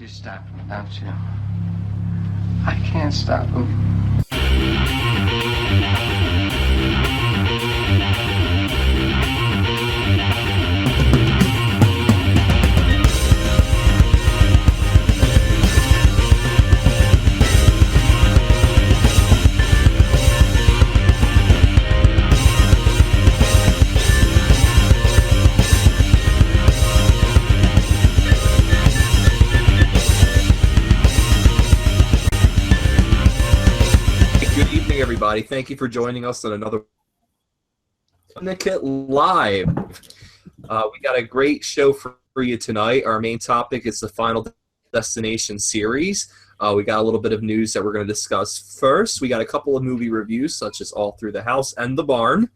to stop him, don't you? I can't stop him. Everybody, thank you for joining us on another Syndicate Live. We got a great show for you tonight. Our main topic is the Final Destination series. We got a little bit of news that we're going to discuss first. We got a couple of movie reviews, such as All Through the House and The Barn.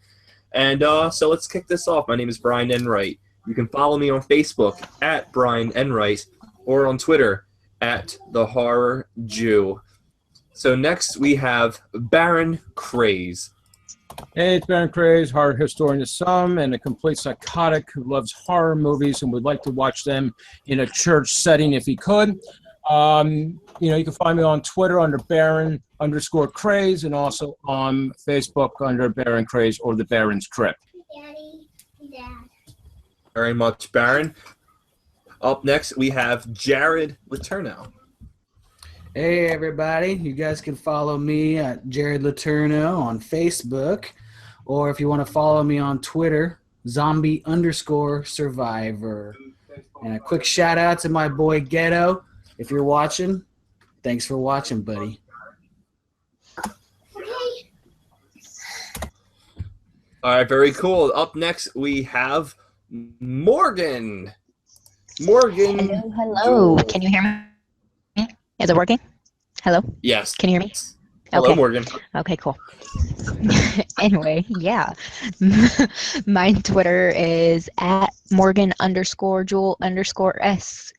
And so let's kick this off. My name is Brian Enright. You can follow me on Facebook at Brian Enright or on Twitter at The Horror Jew. So next we have Baron Craze. Hey, it's Baron Craze, horror historian to some, and a complete psychotic who loves horror movies and would like to watch them in a church setting if he could. You can find me on Twitter under Baron_Craze and also on Facebook under Baron Craze or The Baron's Trip. Daddy, Dad. Very much, Baron. Up next we have Jared Letourneau. Hey everybody, you guys can follow me at Jared Letourneau on Facebook, or if you want to follow me on Twitter, zombie_survivor. And a quick shout out to my boy Ghetto. If you're watching, thanks for watching, buddy. All right, very cool. Up next we have Morgan. Morgan. Hello. Can you hear me? Is it working? Hello? Yes. Can you hear me? Hello, okay. Morgan. Okay, cool. Anyway, yeah. My Twitter is at Morgan_Jewel_S.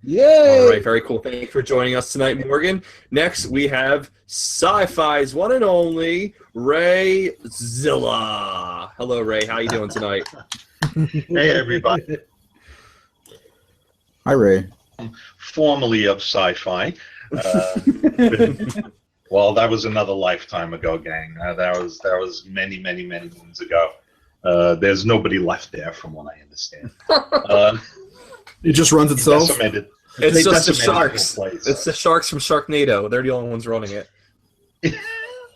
Yay! All right, very cool. Thank you for joining us tonight, Morgan. Next, we have Sci-Fi's one and only Ray Zilla. Hello, Ray. How you doing tonight? Hey, everybody. Hi, Ray. Formerly of Sci-Fi. Well, that was another lifetime ago, gang. That was many, many, many moons ago. There's nobody left there, from what I understand. It just runs itself. It's just the Sharks. It's the Sharks from Sharknado. They're the only ones running it.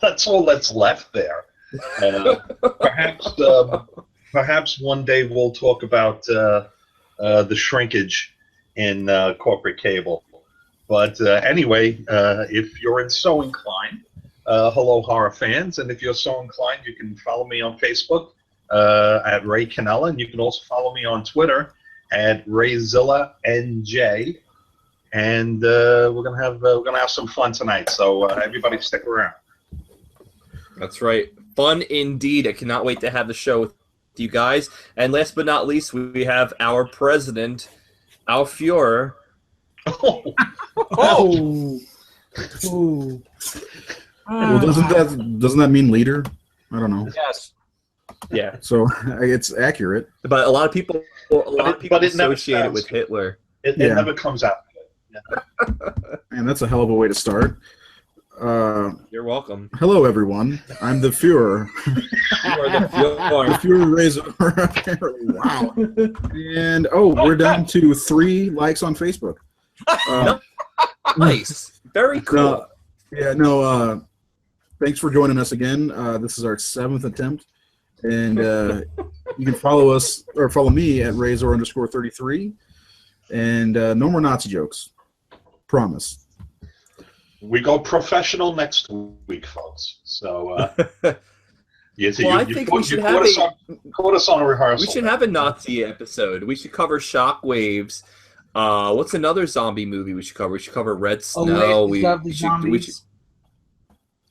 That's all that's left there. Perhaps one day we'll talk about the shrinkage in corporate cable. But anyway, if you're so inclined, hello horror fans, and if you're so inclined, you can follow me on Facebook at Ray Canella, and you can also follow me on Twitter at RayZillaNJ, and we're gonna have some fun tonight. So everybody, stick around. That's right, fun indeed. I cannot wait to have the show with you guys. And last but not least, we have our president, our Fuhrer. Oh. Well, doesn't that mean leader? I don't know. Yes. Yeah. So it's accurate. But a lot of people associate it with Hitler. It never comes out. Yeah. Man, that's a hell of a way to start. You're welcome. Hello, everyone. I'm the Fuhrer. You are the Fuhrer. The Fuhrer Razor. Wow. And we're down to 3 likes on Facebook. Nice. Very cool. Thanks for joining us again. This is our 7th attempt, and you can follow me at Razor_33, and no more Nazi jokes. Promise. We go professional next week, folks. So, I think we should have put us on a rehearsal. We should have a Nazi episode. We should cover Shockwaves. What's another zombie movie we should cover? We should cover Red Snow.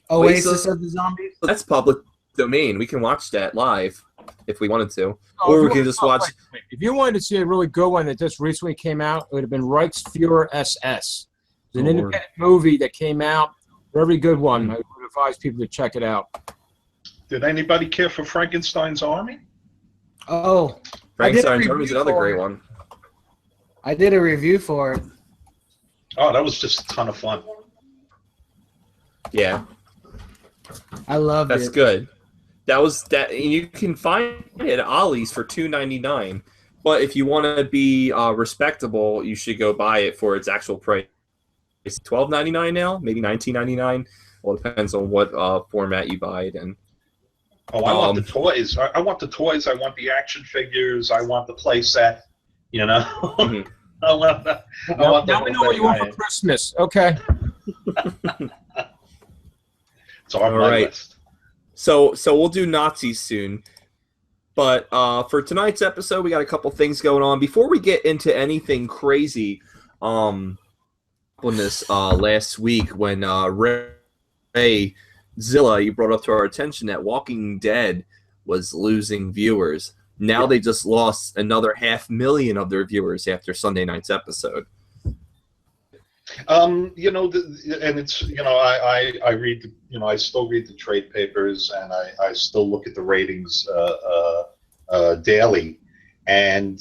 Oasis of the Zombies. That's public domain. We can watch that live if we wanted to, or we can just watch. If you wanted to see a really good one that just recently came out, it would have been Reichsfuhrer SS. It's an independent movie that came out. Very good one. I would advise people to check it out. Did anybody care for Frankenstein's Army? Oh, Frankenstein's Army is another great one. I did a review for it. Oh, that was just a ton of fun. Yeah, I loved that's it. good. That was that. You can find it at Ollie's for $2.99. But if you want to be respectable, you should go buy it for its actual price. It's $12.99 now, maybe $19.99. Well, it depends on what format you buy it in. Oh, I want the toys. I want the toys. I want the action figures. I want the play set. You know, Mhm. I want the Now whole we know what you want for thing. Christmas. Okay. It's on All my right. list. So we'll do Nazis soon. But for tonight's episode, we got a couple things going on. Before we get into anything crazy, on this last week when Ray Zilla, you brought up to our attention that Walking Dead was losing viewers. Now they just lost another 500,000 of their viewers after Sunday night's episode. You know, and it's, you know, I read, you know, I still read the trade papers, and I still look at the ratings daily. And,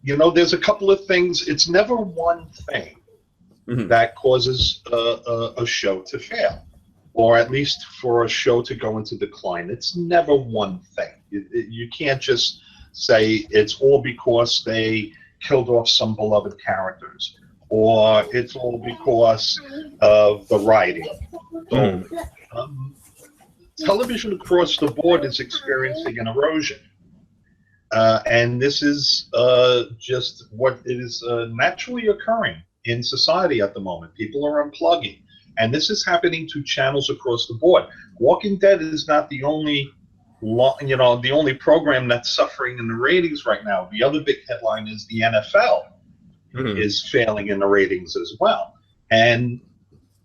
you know, there's a couple of things. It's never one thing that causes a show to fail, or at least for a show to go into decline. It's never one thing. You can't just say it's all because they killed off some beloved characters, or it's all because of the writing. So, television across the board is experiencing an erosion. And this is just what is naturally occurring in society at the moment. People are unplugging. And this is happening to channels across the board. Walking Dead is not the only, you know, the only program that's suffering in the ratings right now. The other big headline is the NFL is failing in the ratings as well. And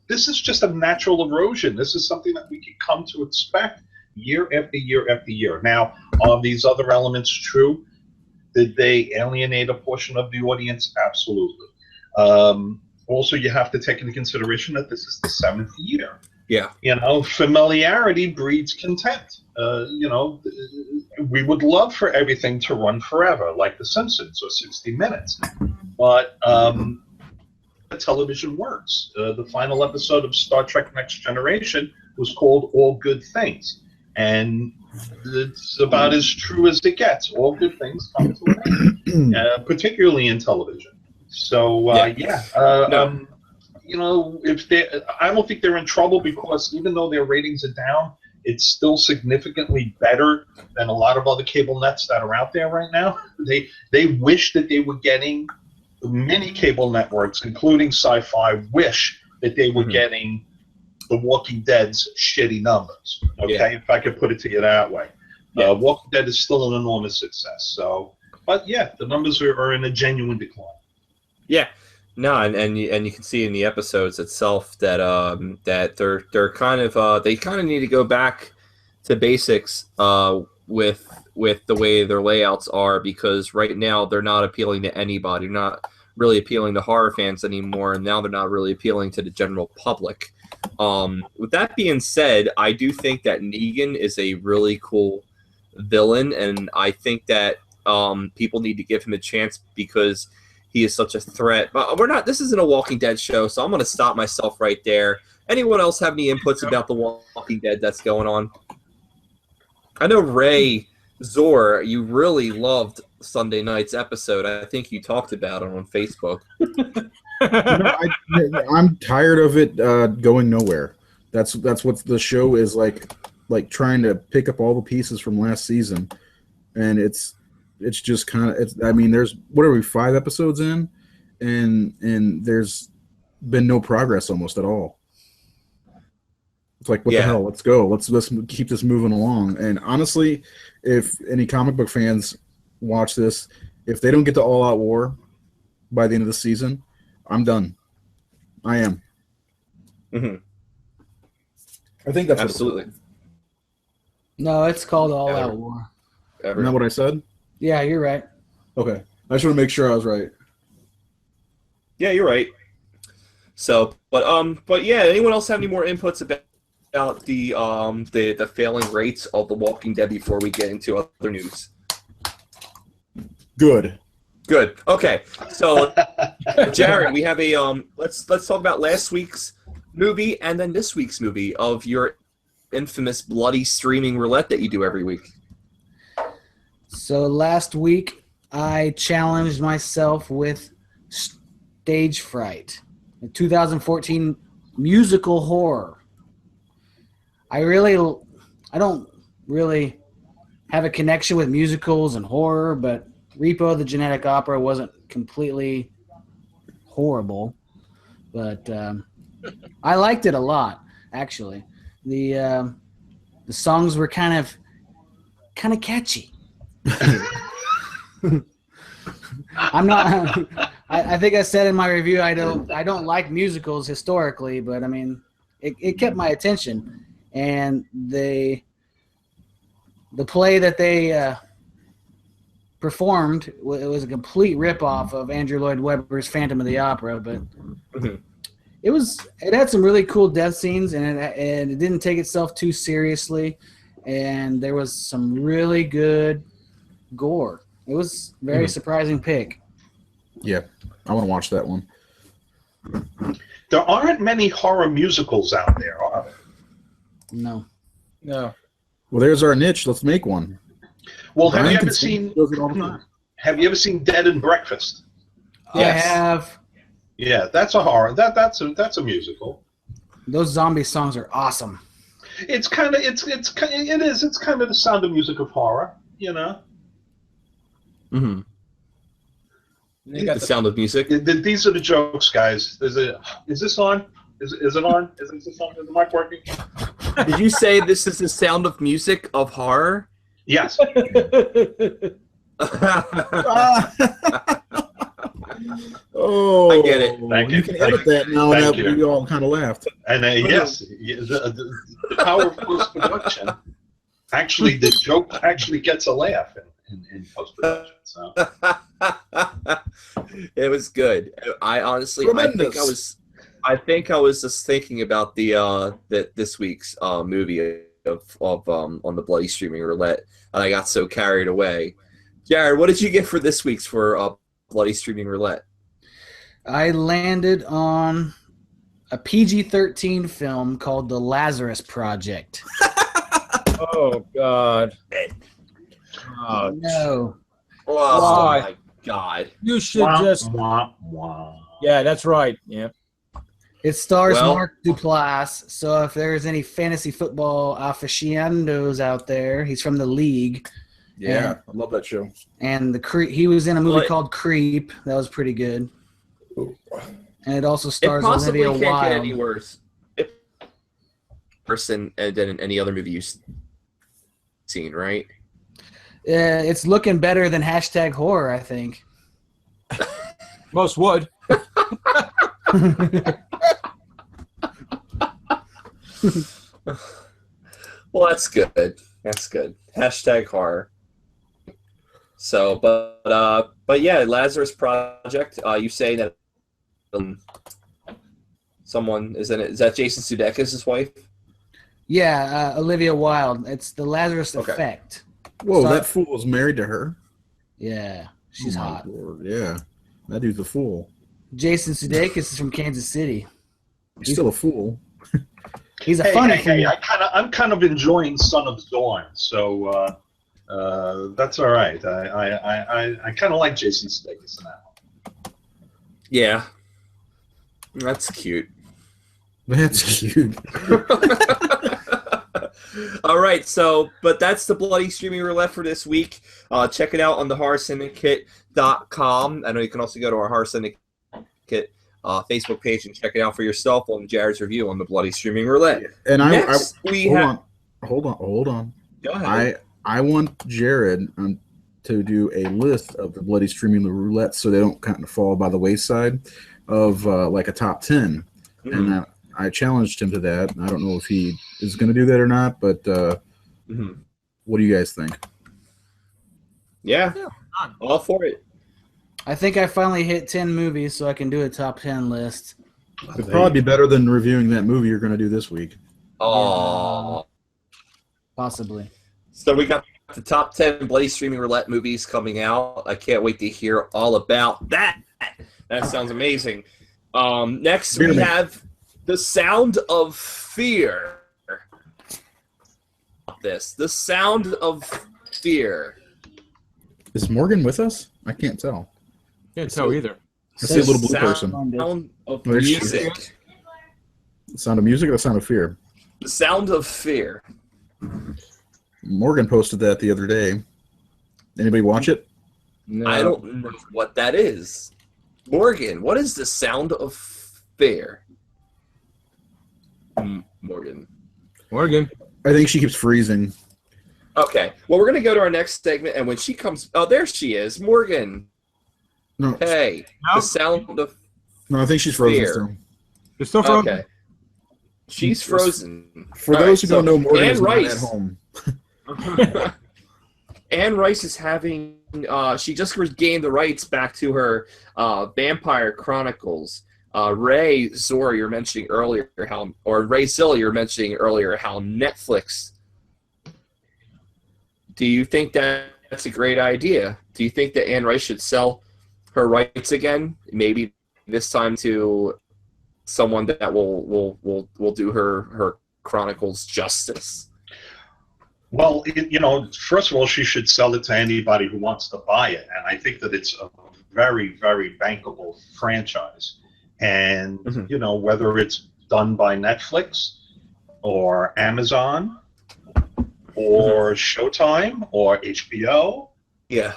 this is just a natural erosion. This is something that we can come to expect year after year after year. Now, are these other elements true? Did they alienate a portion of the audience? Absolutely. Also, you have to take into consideration that this is the 7th year. Yeah. You know, familiarity breeds contempt. You know, we would love for everything to run forever, like The Simpsons or 60 Minutes. But television works. The final episode of Star Trek Next Generation was called All Good Things. And it's about as true as it gets. All good things come to an end, particularly in television. So, you know, I don't think they're in trouble, because even though their ratings are down, it's still significantly better than a lot of other cable nets that are out there right now. They wish that they were getting, many cable networks, including Sci-Fi, wish that they were getting The Walking Dead's shitty numbers. Okay, if I could put it to you that way. Walking Dead is still an enormous success. So, but yeah, the numbers are in a genuine decline. Yeah, no, and you can see in the episodes itself that that they're kind of they kind of need to go back to basics with the way their layouts are, because right now they're not appealing to anybody. They're not really appealing to horror fans anymore, and now they're not really appealing to the general public. With that being said, I do think that Negan is a really cool villain, and I think that people need to give him a chance because he is such a threat. But this isn't a Walking Dead show, so I'm going to stop myself right there. Anyone else have any inputs about the Walking Dead that's going on? I know Ray Zor, you really loved Sunday night's episode. I think you talked about it on Facebook. I'm tired of it going nowhere. That's what the show is like trying to pick up all the pieces from last season, and it's just kind of, I mean, there's, what are we, 5 episodes in, and there's been no progress almost at all. It's like, what the hell? Let's go. Let's keep this moving along. And honestly, if any comic book fans watch this, if they don't get to All Out War by the end of the season, I'm done. I am. I think that's absolutely. No, it's called All Out War. Isn't that what I said? Yeah, you're right. Okay, I just want to make sure I was right. Yeah, you're right. So, but yeah, anyone else have any more inputs about the failing rates of The Walking Dead before we get into other news? Good. Good. Okay. So, Jared, we have a let's talk about last week's movie and then this week's movie of your infamous bloody streaming roulette that you do every week. So last week, I challenged myself with Stage Fright, a 2014 musical horror. I don't really have a connection with musicals and horror, but Repo the Genetic Opera wasn't completely horrible, but I liked it a lot, actually. The songs were kind of catchy. I'm not. I think I said in my review I don't like musicals historically, but I mean, it kept my attention, and the play that they performed, it was a complete ripoff of Andrew Lloyd Webber's Phantom of the Opera, but it had some really cool death scenes, and it didn't take itself too seriously, and there was some really good gore. It was a very surprising pick. Yeah, I want to watch that one. There aren't many horror musicals out there, are there? No. No. Well, there's our niche. Let's make one. Well, have Brian you can ever sing, seen? does it all the time. Have you ever seen Dead and Breakfast? Yes. I have. Yeah, that's a horror. That's a musical. Those zombie songs are awesome. It's kind of it's kind of the Sound of Music of horror, you know. Mm-hmm. The Sound of Music. These are the jokes, guys. Is this on? Is it on? Is this on? Is the mic working? Did you say this is the Sound of Music of horror? Yes. Oh, I get it. Thank you. You can edit that now, and Thank that you. we all kind of laughed. And yes, the power of post-production. Actually, the joke actually gets a laugh in post-production. So. It was good. I honestly, Tremendous. I think I was just thinking about this week's movie of on the bloody streaming roulette, and I got so carried away. Jared, what did you get for this week's for bloody streaming roulette? I landed on a PG-13 film called The Lazarus Project. Oh God. Oh, No. oh Why? my God. You should Wah, just. wah, wah. Yeah, that's right. Yeah. It stars Well- Mark Duplass, so if there's any fantasy football aficionados out there, he's from the league. Yeah, I love that show. And he was in a movie Well, called Creep. That was pretty good. And it also It stars possibly Olivia can't get any Wilde. worse. Worse than any other movie you've seen, right? It's looking better than #horror, I think. Most would. Well, that's good. That's good. #horror. So, but yeah, Lazarus Project. You say that someone is in it. Is that Jason Sudeikis' wife? Yeah, Olivia Wilde. It's the Lazarus Okay. Effect. Whoa, So- that fool is married to her. Yeah, she's Oh, my hot. Lord, yeah, that dude's a fool. Jason Sudeikis is from Kansas City. He's still a fool. He's a Hey, funny hey, fool. I'm kind of enjoying Son of Dawn, so that's all right. I kind of like Jason Sudeikis in that one. Yeah. That's cute. That's cute. All right, so, but that's the bloody streaming roulette for this week. Check it out on the horrorsyndicate.com. I know you can also go to our Horror Syndicate Facebook page and check it out for yourself on Jared's review on the bloody streaming roulette. And Next, we have. hold on. Go ahead. I want Jared to do a list of the bloody streaming roulette so they don't kind of fall by the wayside of like a top 10. Mhm. And I challenged him to that. I don't know if he is going to do that or not, but Mhm. what do you guys think? Yeah, all for it. I think I finally hit 10 movies, so I can do a top 10 list. It'd probably be better than reviewing that movie you're going to do this week. Oh, Possibly. so we got the top 10 Bloody Streaming Roulette movies coming out. I can't wait to hear all about that. That sounds amazing. Next, we have The Sound of Fear. The Sound of Fear. Is Morgan with us? I can't tell. Can't tell either. I see a little blue person. Sound of There she is. music. The Sound of Music or The Sound of Fear? The Sound of Fear. Morgan posted that the other day. Anybody watch it? No. I don't know what that is. Morgan, what is The Sound of Fear? Morgan. I think she keeps freezing. Okay. Well, we're going to go to our next segment, and when she comes... Oh, there she is. Morgan. No, Hey. The Sound of no, I think she's frozen Fear. still. You're still frozen? Okay. She's frozen. For All those right, who don't know, Morgan Anne is not Rice. at home. Anne Rice is having... she just regained the rights back to her Vampire Chronicles. Ray Zora, you're mentioning earlier how... Or Ray Zilla, you're mentioning earlier how Netflix... Do you think that's a great idea? Do you think that Anne Rice should sell her rights again? Maybe this time to someone that will do her chronicles justice. Well, first of all, she should sell it to anybody who wants to buy it, and I think that it's a very, very bankable franchise. And whether it's done by Netflix or Amazon or Showtime or HBO,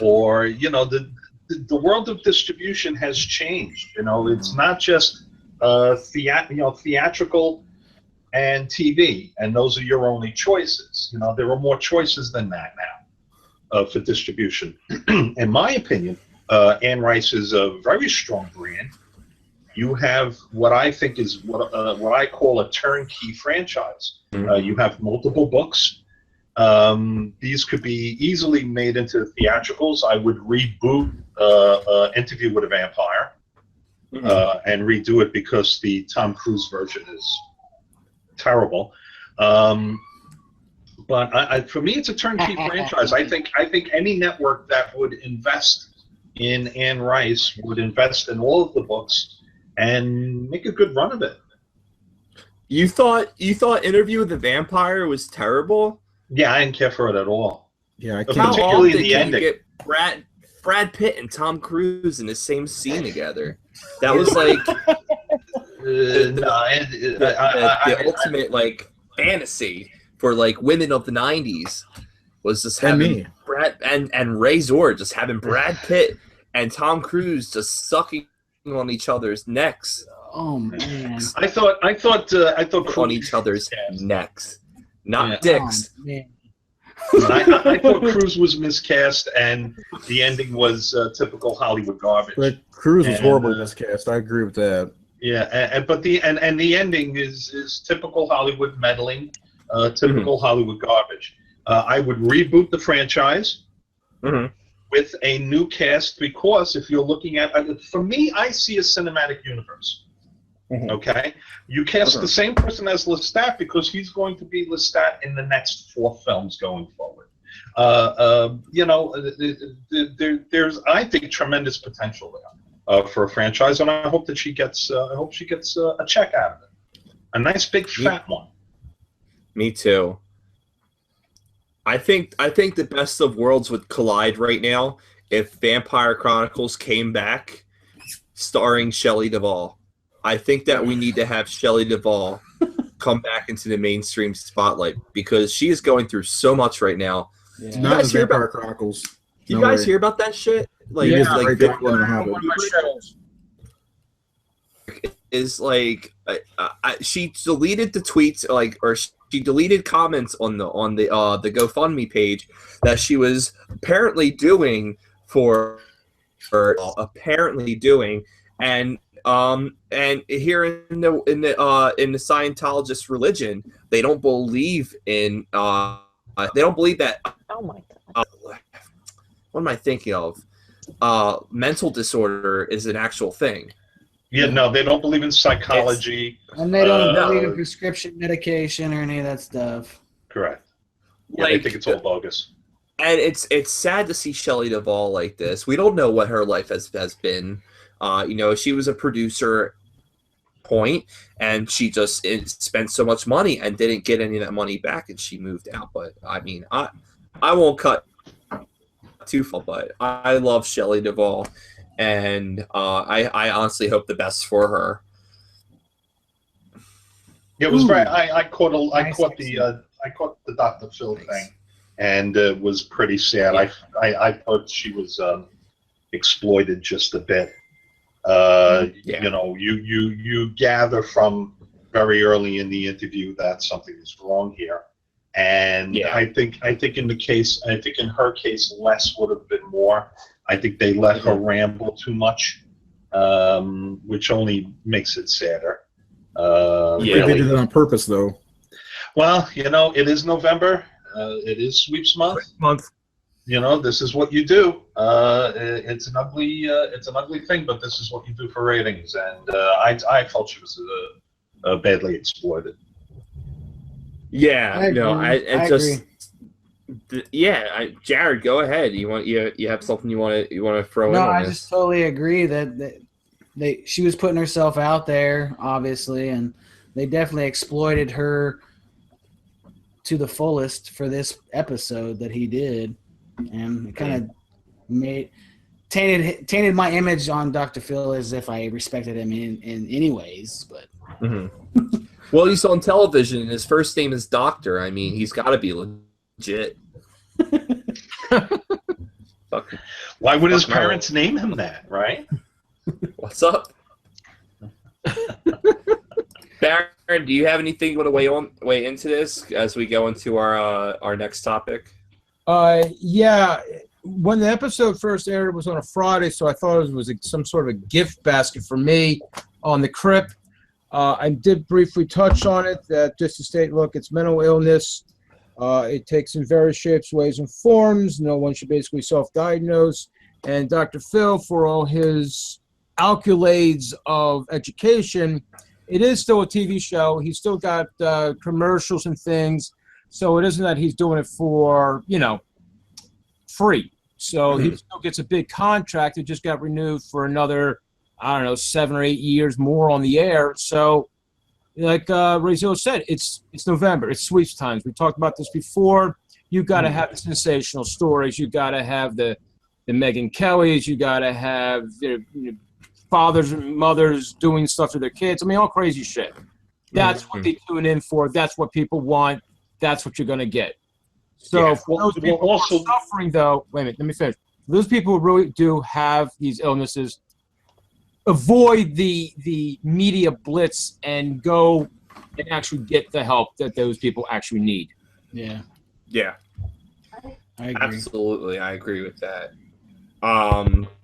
or the world of distribution has changed. It's not just theatrical and TV, and those are your only choices. There are more choices than that now for distribution. In my opinion, Anne Rice is a very strong brand. You have what I think is what I call a turnkey franchise. You have multiple books. These could be easily made into theatricals. I would reboot Interview with a Vampire and redo it because the Tom Cruise version is terrible. But for me, it's a turnkey franchise. I think any network that would invest in Anne Rice would invest in all of the books and make a good run of it. You thought Interview with the Vampire was terrible? Yeah, I didn't care for it at all. Yeah, I How can't. Particularly often the can ending. you get Brad Pitt and Tom Cruise in the same scene together? That was like the ultimate fantasy for women of the 90s was just And having me. Brad and Ray Zor just having Brad Pitt and Tom Cruise just sucking on each other's necks. Oh man. I thought On each other's necks, not Yeah. dicks. Oh, man. I thought Cruise was miscast, and the ending was typical Hollywood garbage. But Cruz was And, horribly miscast. I agree with that. Yeah, but the ending is typical Hollywood meddling, typical Hollywood garbage. I would reboot the franchise with a new cast because if you're looking at, for me, I see a cinematic universe. Okay, you cast the same person as Lestat because he's going to be Lestat in the next 4 films going forward. There's I think tremendous potential there for a franchise, and I hope that she gets a check out of it, a nice big fat one. Me too. I think the best of worlds would collide right now if Vampire Chronicles came back starring Shelley Duvall. I think that we need to have Shelley Duvall come back into the mainstream spotlight because she is going through so much right now. It's You not guys the hear Vampire about- Chronicles. Do you No guys way. hear about that shit? He is the great Dick One in the Hobbit. One of my shows. Is she deleted the tweets or she deleted comments on the GoFundMe page that she was apparently doing and here in the Scientologist religion they don't believe in that. Oh my god. What am I thinking of? Mental disorder is an actual thing. Yeah, no, they don't believe in psychology. And they don't No. believe in prescription medication or any of that stuff. Correct. Yeah, they Like- think it's all bogus. And it's sad to see Shelley Duvall like this. We don't know what her life has been. She was a producer point, and she just spent so much money and didn't get any of that money back, and she moved out. But I mean, I won't cut too far, but I love Shelley Duvall, and I honestly hope the best for her. It was Ooh. very. I caught Nice. I caught the Dr. Phil thing, and it was pretty sad. Yeah. I thought she was exploited just a bit. Yeah. You gather from very early in the interview that something is wrong here, and Yeah. I think in her case, less would have been more. I think they let her ramble too much, which only makes it sadder. I think they Really. did it on purpose, though. Well, it is November. It is sweeps month. This is what you do. It's an ugly thing, but this is what you do for ratings. And I felt she was badly exploited. Yeah, I agree. I just Jared, go ahead. You have something you want to throw in No, on I this? just totally agree that she was putting herself out there, obviously, and they definitely exploited her to the fullest for this episode that he did, and it kind of tainted my image on Dr. Phil as if I respected him in any ways. But Well, he's on television, and his first name is Doctor. I mean, he's got to be legit. Fuck. Why would his Fuck no. parents name him that, right? What's up? Baron, do you have anything you want to weigh into this as we go into our next topic? Yeah. When the episode first aired, it was on a Friday, so I thought it was some sort of a gift basket for me on the crypt. I did briefly touch on it, that just to state, look, it's mental illness. It takes in various shapes, ways, and forms. No one should basically self-diagnose. And Dr. Phil, for all his accolades of education, it is still a TV show. He's still got commercials and things. So it isn't that he's doing it for, free. So he still gets a big contract. It just got renewed for another, 7 or 8 years more on the air. So like Razil said, it's November. It's sweeps times. We talked about this before. You got to have the sensational stories. You got to have the Megyn Kellys. You got to have fathers and mothers doing stuff to their kids. I mean, all crazy shit. That's what they tune in for. That's what people want. That's what you're going to get. So for those people who are suffering, though, wait a minute, let me finish. For those people who really do have these illnesses, avoid the media blitz and go and actually get the help that those people actually need. yeah, Yeah, I agree. absolutely. I agree with that.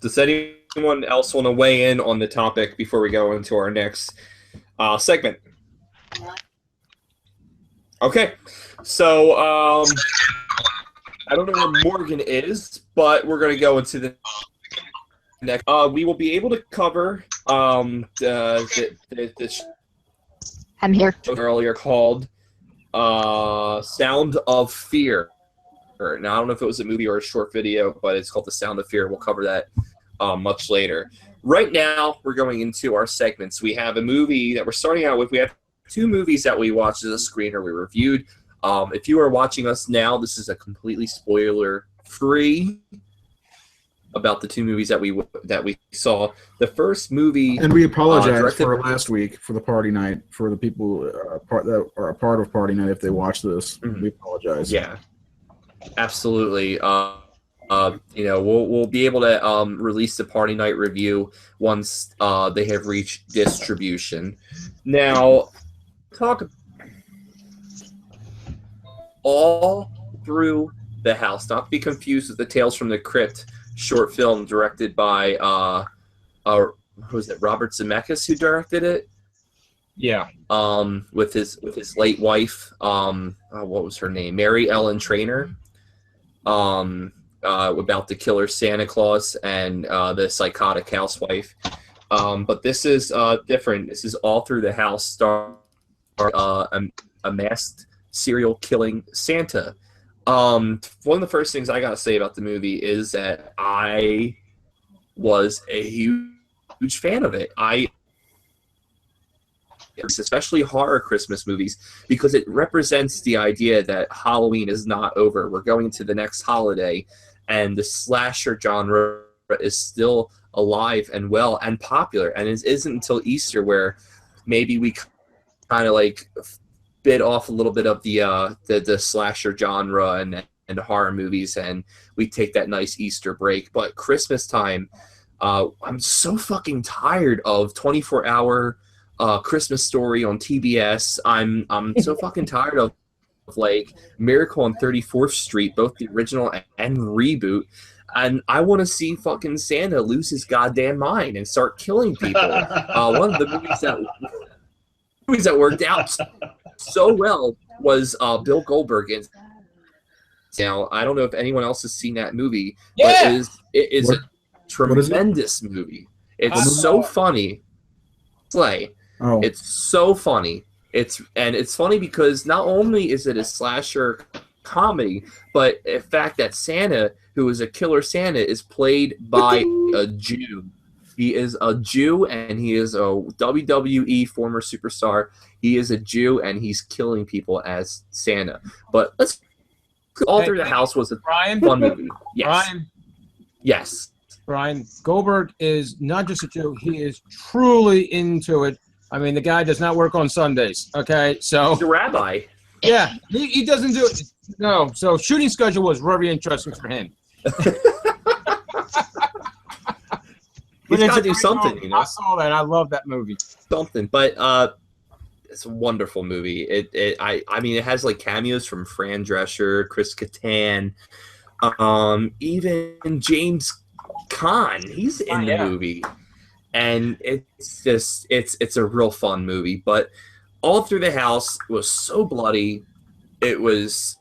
Does anyone else want to weigh in on the topic before we go into our next segment? Okay, so I don't know where Morgan is, but we're going to go into the next. We will be able to cover the I'm here. show earlier called Sound of Fear. Now, I don't know if it was a movie or a short video, but it's called The Sound of Fear. We'll cover that much later. Right now, we're going into our segments. We have a movie that we're starting out with. We have 2 movies that we watched as a screener we reviewed. If you are watching us now, this is a completely spoiler-free about the 2 movies that we saw. The first movie, And we apologize directed- for last week for the party night for the people that are a part of party night if they watch this. We apologize. yeah, absolutely. We'll be able to release the party night review once they have reached distribution. Now, talk all through the house, not to be confused with the Tales from the Crypt short film directed by who was it, Robert Zemeckis, who directed it? Yeah. With his late wife, what was her name? Mary Ellen Trainor. About the killer Santa Claus and the psychotic housewife. But this is different. This is all through the house, a masked serial killing Santa. One of the first things I gotta say about the movie is that I was a huge fan of it. Especially horror Christmas movies, because it represents the idea that Halloween is not over. We're going to the next holiday, and the slasher genre is still alive and well and popular. And it isn't until Easter where maybe we kind of like bit off a little bit of the slasher genre and horror movies, and we take that nice Easter break. But Christmas time, I'm so fucking tired of 24-hour Christmas Story on TBS. I'm so fucking tired of like Miracle on 34th Street, both the original and reboot. And I want to see fucking Santa lose his goddamn mind and start killing people. One of the movies that worked out so well was Bill Goldberg. And now I don't know if anyone else has seen that movie, but it is a tremendous movie. It's so funny. It's so funny. It's funny because not only is it a slasher comedy, but the fact that Santa, who is a killer Santa, is played by a Jew. He is a Jew, and he is a WWE former superstar. He is a Jew, and he's killing people as Santa. But let's all through the house was a fun movie. Yes. Brian. Yes. Brian, Goldberg is not just a Jew, he is truly into it. I mean, the guy does not work on Sundays, okay? So he's a rabbi. Yeah, he doesn't do it. No, so shooting schedule was very interesting for him. He's got to do something, movie. you know? I saw that, and I love that movie. Something, but it's a wonderful movie. I mean, it has like cameos from Fran Drescher, Chris Kattan, even James Caan. He's in the movie. And it's a real fun movie. But all through the house was so bloody. It was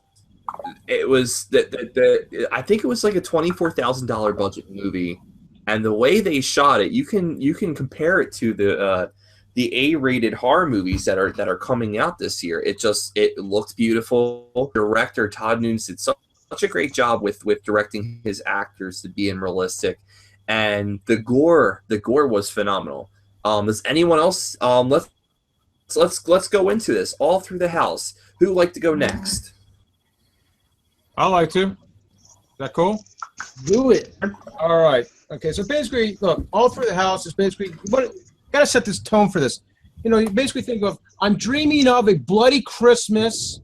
I think it was like a $24,000 budget movie, and the way they shot it, you can compare it to the A-rated horror movies that are coming out this year. It looked beautiful. Director Todd Nunes did such a great job with directing his actors to be realistic. And the gore was phenomenal. Does anyone else? Let's go into this all through the house. Who would like to go next? I like to. Is that cool? Do it. All right. Okay. So basically, look, all through the house is basically gotta set this tone for this. You know, you basically think of I'm dreaming of a bloody Christmas.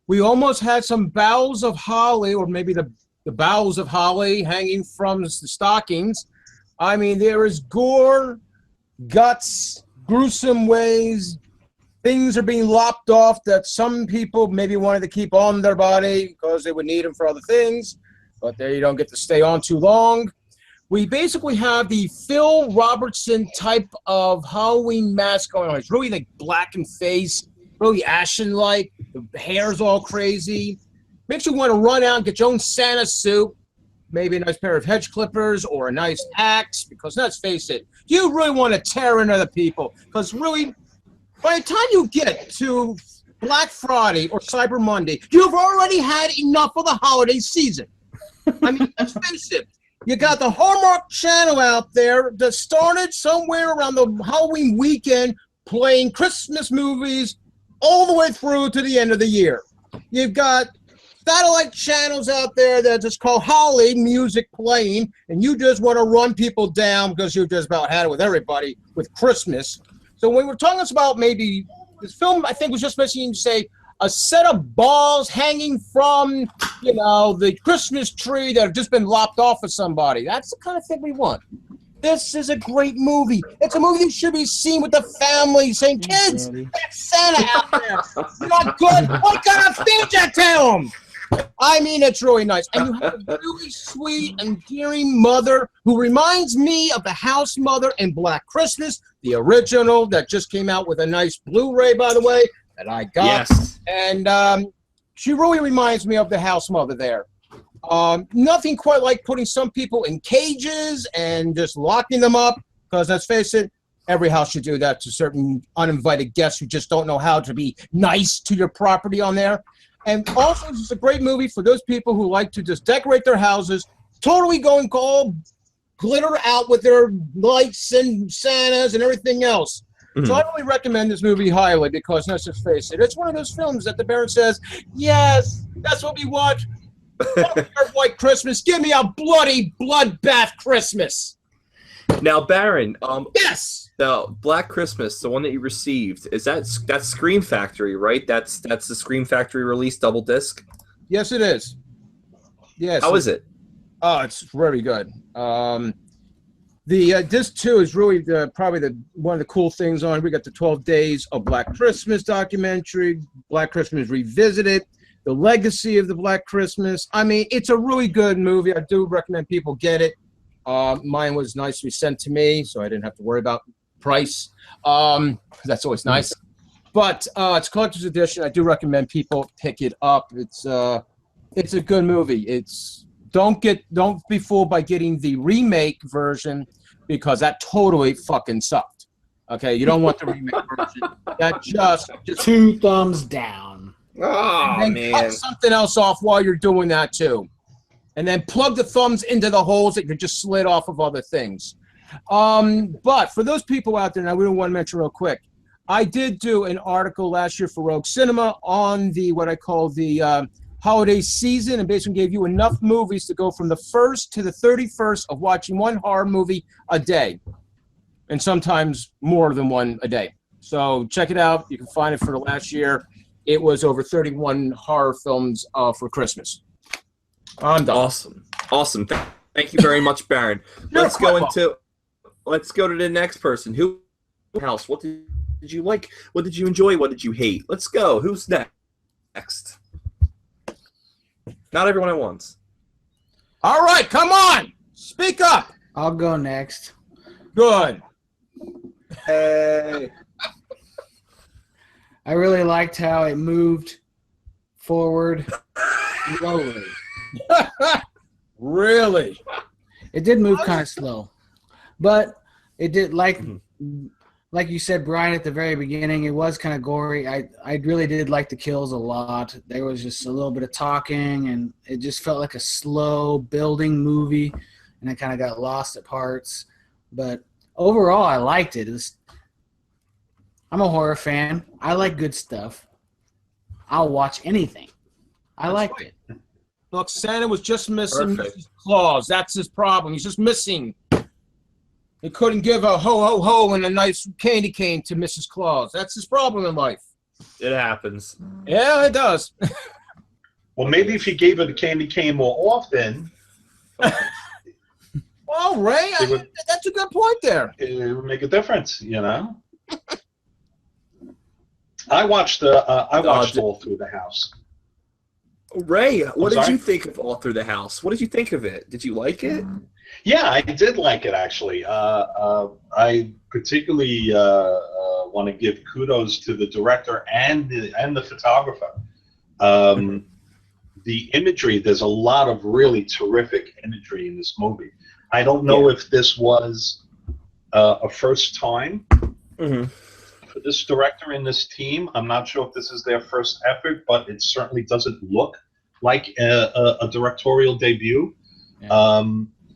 We almost had some boughs of holly, or maybe the boughs of holly hanging from the stockings. I mean, there is gore, guts, gruesome ways. Things are being lopped off that some people maybe wanted to keep on their body because they would need them for other things, but there you don't get to stay on too long. We basically have the Phil Robertson type of Halloween mask going on. It's really like black in face, really ashen-like. The hair's all crazy. Makes you want to run out and get your own Santa suit, maybe a nice pair of hedge clippers or a nice axe, because let's face it, you really want to tear into other people, because really, by the time you get to Black Friday or Cyber Monday, you've already had enough of the holiday season. I mean, let's face it, you got the Hallmark Channel out there that started somewhere around the Halloween weekend playing Christmas movies all the way through to the end of the year. You've got satellite channels out there that just call Holly music playing, and you just want to run people down because you just about had it with everybody with Christmas. So when we're talking about maybe this film, I think was just missing, say, a set of balls hanging from, you know, the Christmas tree that have just been lopped off of somebody. That's the kind of thing we want. This is a great movie. It's a movie that should be seen with the family, saying, kids, there's Santa out there. You're not good. What kind of feed you to him? I mean, it's really nice. And you have a really sweet, endearing mother who reminds me of the house mother in Black Christmas, the original that just came out with a nice Blu-ray, by the way, that I got. Yes. And she really reminds me of the house mother there. Nothing quite like putting some people in cages and just locking them up, because let's face it, every house should do that to certain uninvited guests who just don't know how to be nice to your property on there. And also, it's a great movie for those people who like to just decorate their houses, totally going all glitter out with their lights and Santas and everything else. So I really recommend this movie highly because, let's just face it, it's one of those films that the Baron says, yes, that's what we want. White Christmas. Give me a bloody bloodbath Christmas. Now, Baron, Yes. the Black Christmas, the one that you received, that's Scream Factory, right? That's the Scream Factory release double disc. Yes, it is. Yes. How is it? Oh, it's very good. The disc 2 is really probably one of the cool things on it. We got the 12 Days of Black Christmas documentary, Black Christmas Revisited, the legacy of the Black Christmas. I mean, it's a really good movie. I do recommend people get it. Mine was nicely sent to me, so I didn't have to worry about price. That's always nice. But it's collector's edition. I do recommend people pick it up. It's a good movie. Don't be fooled by getting the remake version because that totally fucking sucked. Okay, you don't want the remake version. That just 2 thumbs down. Oh, and man. cut something else off while you're doing that too. And then plug the thumbs into the holes that you just slid off of other things. But for those people out there, now we don't want to mention real quick, I did do an article last year for Rogue Cinema on what I call the holiday season, and basically gave you enough movies to go from the 1st to the 31st of watching one horror movie a day, and sometimes more than one a day. So check it out. You can find it for the last year. It was over 31 horror films for Christmas. I'm done. Awesome. Thank you very much, Baron. Let's go to the next person. Who house? What did you like? What did you enjoy? What did you hate? Let's go. Who's next? Not everyone at once. All right, come on. Speak up. I'll go next. Good. Hey. I really liked how it moved forward slowly. Really? It did move kind of slow, but it did like you said, Brian, at the very beginning. It was kind of gory. I really did like the kills a lot. There was just a little bit of talking, and it just felt like a slow building movie, and I kind of got lost at parts. But overall, I liked it. I'm a horror fan. I like good stuff. I'll watch anything. I liked it. Look, Santa was just missing Perfect. Mrs. Claus. That's his problem. He's just missing. He couldn't give a ho, ho, ho and a nice candy cane to Mrs. Claus. That's his problem in life. It happens. Yeah, it does. Well, maybe if you gave her the candy cane more often, Well, Ray, that's a good point there. it would make a difference, you know? I watched all through the house. Ray, what did sorry? you think of All Through the House? What did you think of it? Did you like it? Yeah, I did like it, actually. I particularly want to give kudos to the director and the photographer. The imagery, there's a lot of really terrific imagery in this movie. I don't know if this was a first time for this director and this team. I'm not sure if this is their first effort, but it certainly doesn't look like a directorial debut. Yeah.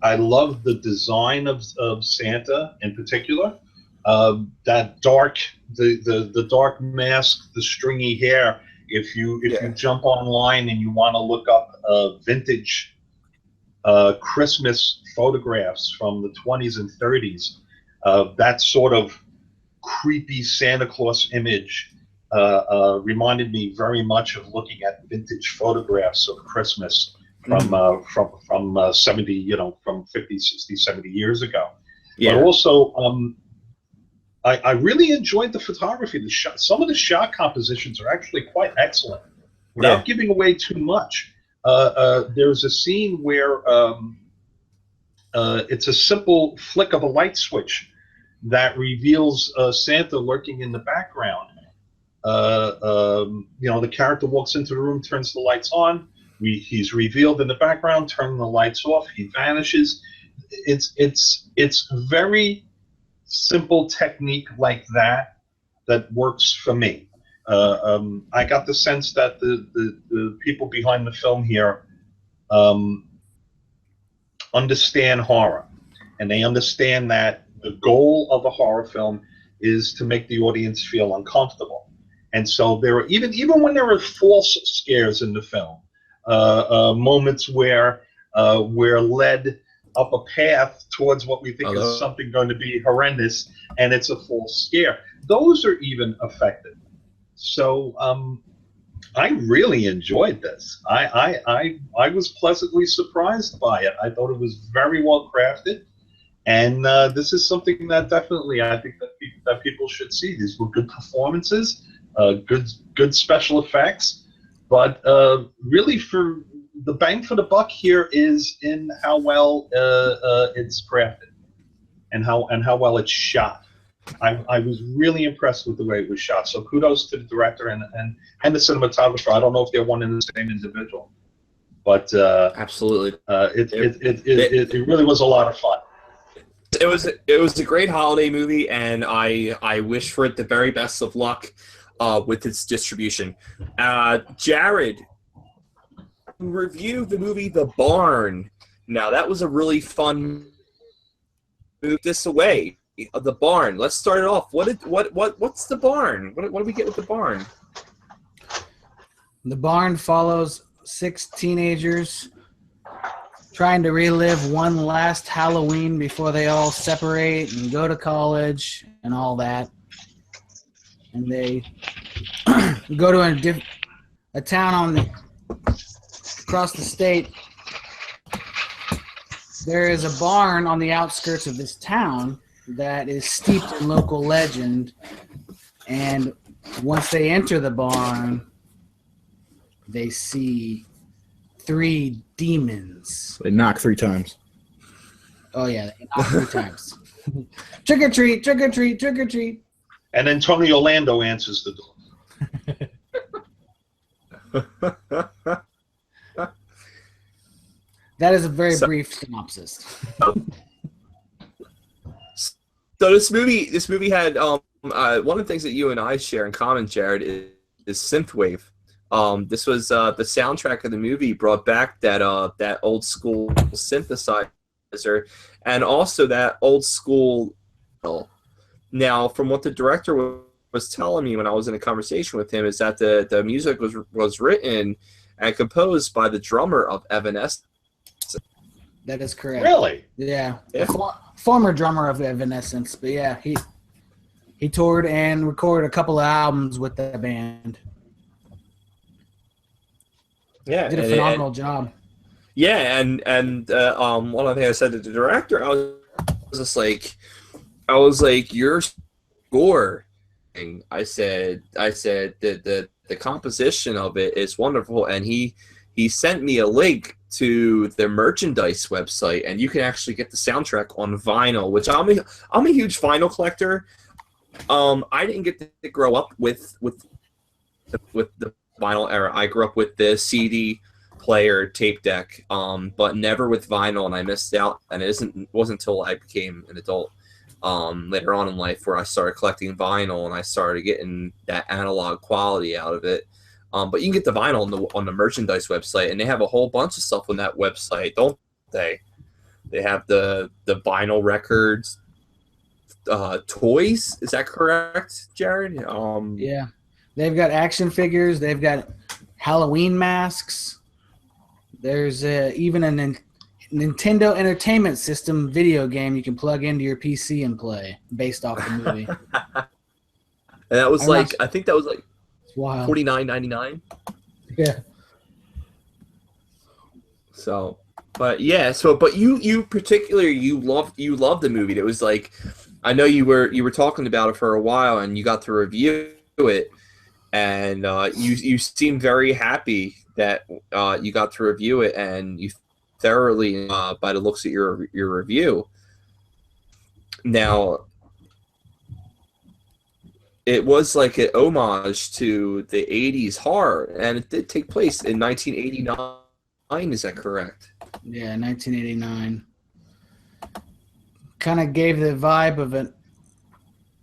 I love the design of Santa in particular. That dark, the dark mask, the stringy hair. If you jump online and you want to look up vintage Christmas photographs from the 20s and 30s, that sort of creepy Santa Claus image reminded me very much of looking at vintage photographs of Christmas from 70, from 50, 60, 70 years ago. Yeah. But also, I really enjoyed the photography. The shot, some of the shot compositions are actually quite excellent. Without giving away too much, there's a scene where it's a simple flick of a light switch that reveals Santa lurking in the background. The character walks into the room, turns the lights on. He's revealed in the background, turning the lights off. He vanishes. It's very simple technique like that works for me. I got the sense that the people behind the film here um, understand horror, and they understand that the goal of a horror film is to make the audience feel uncomfortable. And so there are even when there are false scares in the film, moments where we're led up a path towards what we think is something going to be horrendous, and it's a false scare. Those are even effective. So I really enjoyed this. I was pleasantly surprised by it. I thought it was very well crafted, and this is something that definitely I think that people should see. These were good performances, good special effects, but really for the bang for the buck here is in how well it's crafted and how well it's shot. I was really impressed with the way it was shot. So kudos to the director and the cinematographer. I don't know if they're one and the same individual, but Absolutely. It really was a lot of fun. It was a great holiday movie, and I wish for it the very best of luck with its distribution. Jared, review the movie The Barn. Now that was a really fun. Move this away. The Barn. Let's start it off. What's The Barn? What do we get with The Barn? The Barn follows 6 teenagers trying to relive one last Halloween before they all separate and go to college and all that. And they go to a town across the state. There is a barn on the outskirts of this town that is steeped in local legend, and once they enter the barn, they see 3 demons. They knock 3 times. Oh yeah, they knock 3 times. Trick or treat, trick or treat, trick or treat. And then Tony Orlando answers the door. That is a very brief synopsis. So this movie had one of the things that you and I share in common, Jared, is synthwave. This was the soundtrack of the movie brought back that old school synthesizer, and also that old school. Now, from what the director was telling me when I was in a conversation with him, is that the music was written and composed by the drummer of Evanescence. That is correct. Really? Yeah. Former drummer of Evanescence, but yeah, he toured and recorded a couple of albums with the band. Yeah, did a phenomenal job. Yeah, and one of the things I said to the director, I was like, your score. I said that the composition of it is wonderful, and he sent me a link to the merchandise website, and you can actually get the soundtrack on vinyl, which I'm a huge vinyl collector. I didn't get to grow up with the vinyl era. I grew up with the CD player tape deck, but never with vinyl, and I missed out. And it wasn't until I became an adult later on in life where I started collecting vinyl, and I started getting that analog quality out of it. But you can get the vinyl on the merchandise website, and they have a whole bunch of stuff on that website, don't they? They have the vinyl records, toys. Is that correct, Jared? Yeah, they've got action figures. They've got Halloween masks. There's even a Nintendo Entertainment System video game you can plug into your PC and play based off the movie. And that was I think that was like $49.99. Yeah. So, but yeah, but you particularly you loved the movie. It was like, I know you were talking about it for a while, and you got to review it, and you seemed very happy that you got to review it, and you thoroughly by the looks of your review. Now, it was like an homage to the 80s horror, and it did take place in 1989. Is that correct? Yeah, 1989. Kind of gave the vibe of a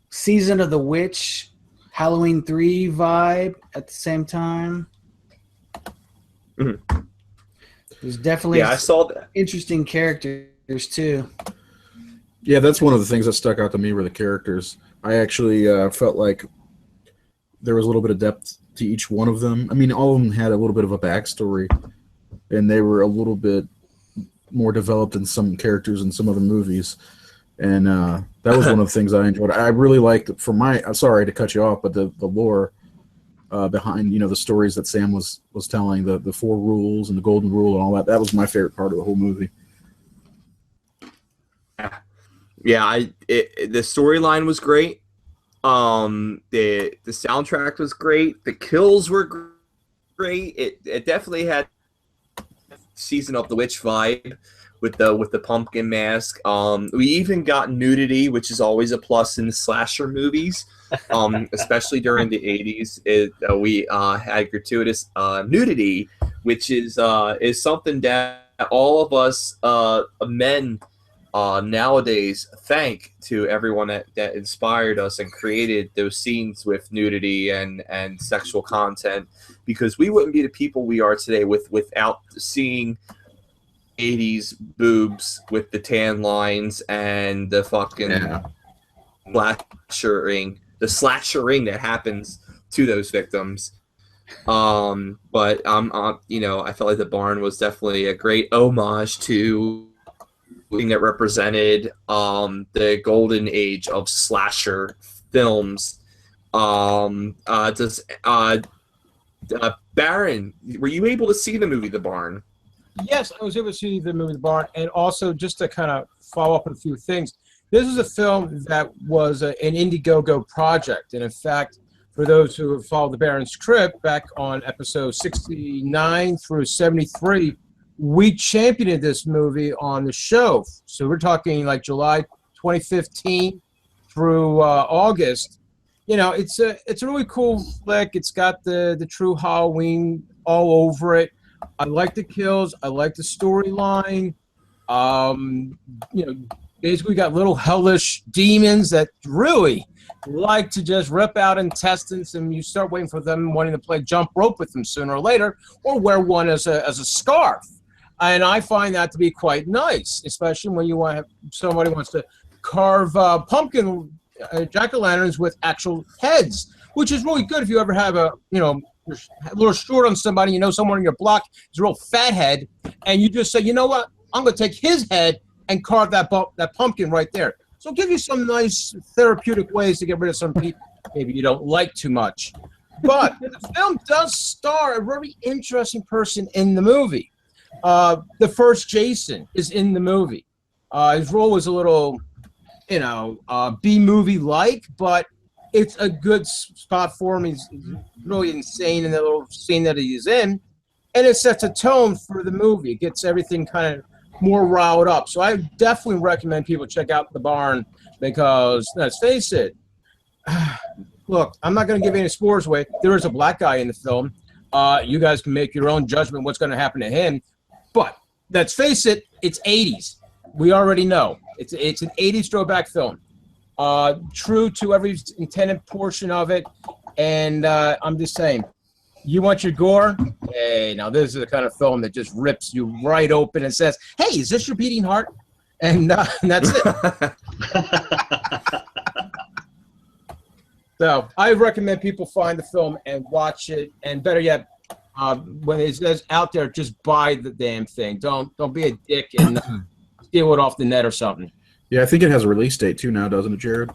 Season of the Witch Halloween 3 vibe at the same time. Mhm. There's definitely Yeah, I saw that. interesting characters too. Yeah, that's one of the things that stuck out to me were the characters. I actually felt like there was a little bit of depth to each one of them. I mean, all of them had a little bit of a backstory, and they were a little bit more developed in some characters in some other movies. And that was one of the things I enjoyed. I really liked, I'm sorry to cut you off, but the lore behind, the stories that Sam was telling, the 4 rules and the golden rule and all that. That was my favorite part of the whole movie. Yeah, the storyline was great. The soundtrack was great. The kills were great. It definitely had Season of the Witch vibe with the pumpkin mask. We even got nudity, which is always a plus in slasher movies, especially during the 80s. We had gratuitous nudity, which is something that all of us men nowadays thank to everyone that inspired us and created those scenes with nudity and sexual content, because we wouldn't be the people we are today without seeing 80s boobs with the tan lines and the fucking slashering that happens to those victims. But I felt like The Barn was definitely a great homage to thing that represented the golden age of slasher films. Baron, were you able to see the movie The Barn? Yes, I was able to see the movie The Barn, and also just to kind of follow up on a few things. This is a film that was an Indiegogo project, and in fact, for those who have followed the Baron's Trip back on episode 69 through 73, we championed this movie on the show. So we're talking like July 2015 through August. It's a really cool flick. It's got the true Halloween all over it. I like the kills. I like the storyline. Basically got little hellish demons that really like to just rip out intestines, and you start waiting for them wanting to play jump rope with them sooner or later, or wear one as a scarf. And I find that to be quite nice, especially when you want somebody wants to carve pumpkin jack-o'-lanterns with actual heads, which is really good if you ever have a little short on somebody, someone on your block is a real fat head, and you just say, you know what, I'm going to take his head and carve that pumpkin right there. So give you some nice therapeutic ways to get rid of some people maybe you don't like too much. But the film does star a very interesting person in the movie. The first Jason is in the movie. His role was a little, B-movie-like, but it's a good spot for him. He's really insane in the little scene that he's in, and it sets a tone for the movie. It gets everything kind of more riled up. So I definitely recommend people check out The Barn, because let's face it, look, I'm not going to give any spoilers away. There is a black guy in the film. You guys can make your own judgment what's going to happen to him. But let's face it, it's 80s. We already know. It's an 80s throwback film. True to every intended portion of it. And I'm just saying, you want your gore? Hey, now this is the kind of film that just rips you right open and says, hey, is this your beating heart? And that's it. So I recommend people find the film and watch it. And better yet, when it's out there, just buy the damn thing. Don't be a dick and steal it off the net or something. Yeah, I think it has a release date too now, doesn't it, Jared?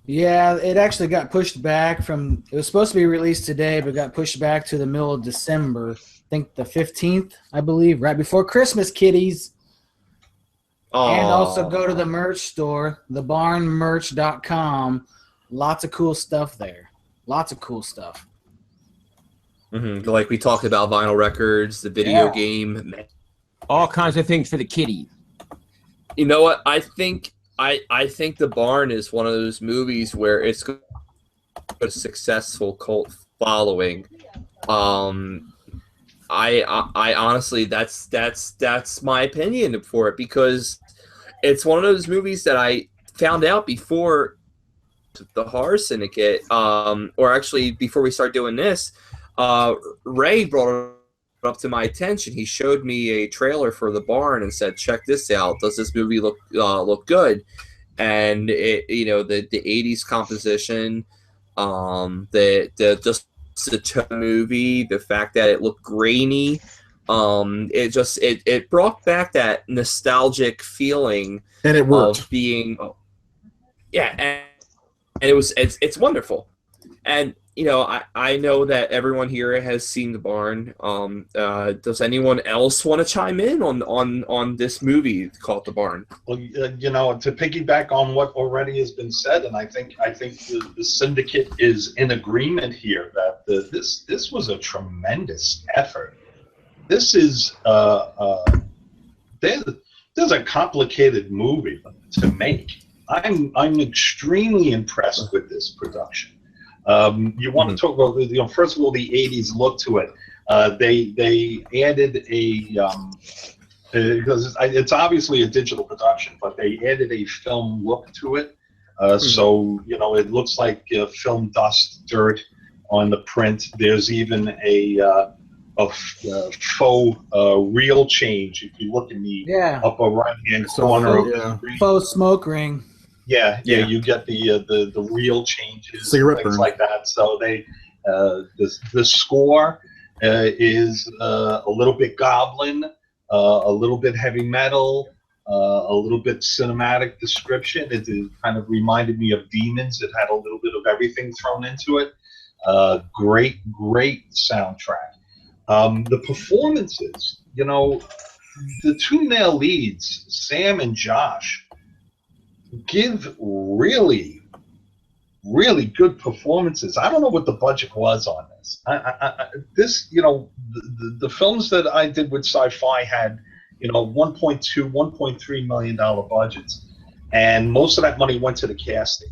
Yeah, it actually got pushed back from. It was supposed to be released today, but got pushed back to the middle of December. I think the 15th, I believe, right before Christmas, kiddies. Aww. And also go to the merch store, thebarnmerch.com. Lots of cool stuff there. Lots of cool stuff. Mm-hmm. Like we talked about vinyl records, the video game. All kinds of things for the kitty. You know what? I think The Barn is one of those movies where it's got a successful cult following. I honestly, that's my opinion for it, because it's one of those movies that I found out before the Horror Syndicate, or actually before we start doing this, Ray brought it up to my attention. He showed me a trailer for The Barn and said, "Check this out. Does this movie look good?" And it, the 80s composition, the movie, the fact that it looked grainy, it brought back that nostalgic feeling, and it worked. Of being, and it's wonderful. And I know that everyone here has seen The Barn. Does anyone else want to chime in on this movie called The Barn? Well, to piggyback on what already has been said, and I think the Syndicate is in agreement here that this was a tremendous effort. This is there's a complicated movie to make. I'm extremely impressed with this production. You want to talk about first of all, the 80s look to it. They added because it's obviously a digital production, but they added a film look to it. So it looks like film dust, dirt on the print. There's even a faux reel change. If you look in the upper right-hand corner of the screen. Faux smoke ring. Yeah, you get the real changes, Cigarette things burn. like that. So the score is a little bit Goblin, a little bit heavy metal, a little bit cinematic description. It kind of reminded me of Demons. It had a little bit of everything thrown into it. Great soundtrack. The performances, the two male leads, Sam and Josh, give really good performances. I don't know what the budget was on this. The films that I did with Sci-Fi had, $1.2, $1.3 million budgets, and most of that money went to the casting.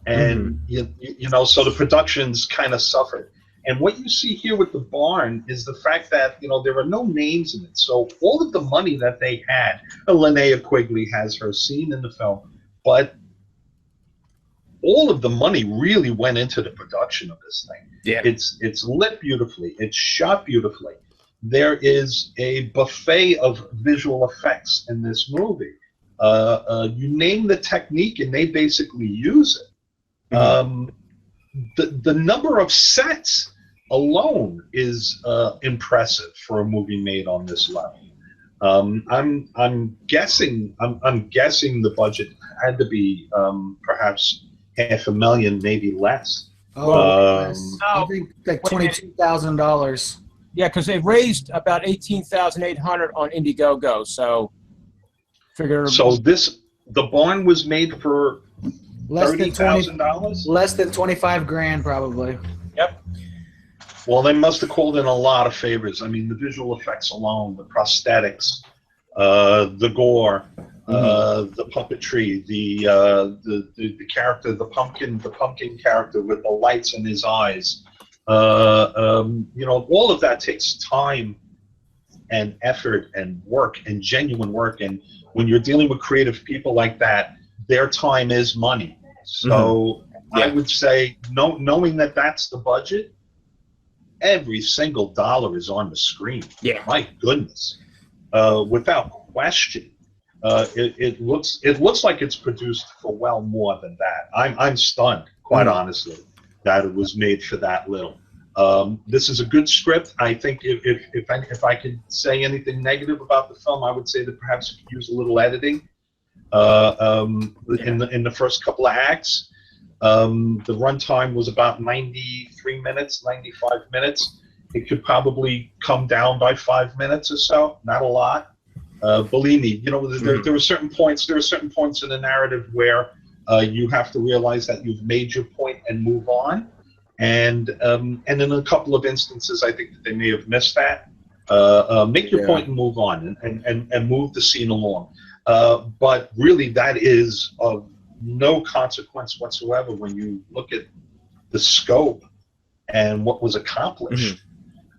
And so the productions kind of suffered. And what you see here with The Barn is the fact that, there are no names in it. So all of the money that they had, Linnea Quigley has her scene in the film, but all of the money really went into the production of this thing. Yeah. It's lit beautifully. It's shot beautifully. There is a buffet of visual effects in this movie. You name the technique and they basically use it. The number of sets alone is impressive for a movie made on this level. I'm guessing the budget had to be perhaps $500,000, maybe less. I think like $22,000. Yeah, because they raised about $18,800 on Indiegogo. So figure. So The Barn was made for $30,000. Less than 25 grand, probably. Yep. Well, they must have called in a lot of favors. I mean, the visual effects alone, the prosthetics, the gore, the puppetry, the character, the pumpkin character with the lights in his eyes. All of that takes time and effort and work and genuine work. And when you're dealing with creative people like that, their time is money. So I would say, knowing that that's the budget, every single dollar is on the screen. Yeah. My goodness. Without question. It looks like it's produced for well more than that. I'm stunned, quite honestly, that it was made for that little. This is a good script. I think if I could say anything negative about the film, I would say that perhaps it could use a little editing in the first couple of acts. The runtime was about 93 minutes, 95 minutes. It could probably come down by 5 minutes or so, not a lot. Believe me, there are certain points. There are certain points in the narrative where you have to realize that you've made your point and move on. And in a couple of instances, I think that they may have missed that. Make your point and move on, and move the scene along. But really, that is of no consequence whatsoever when you look at the scope and what was accomplished.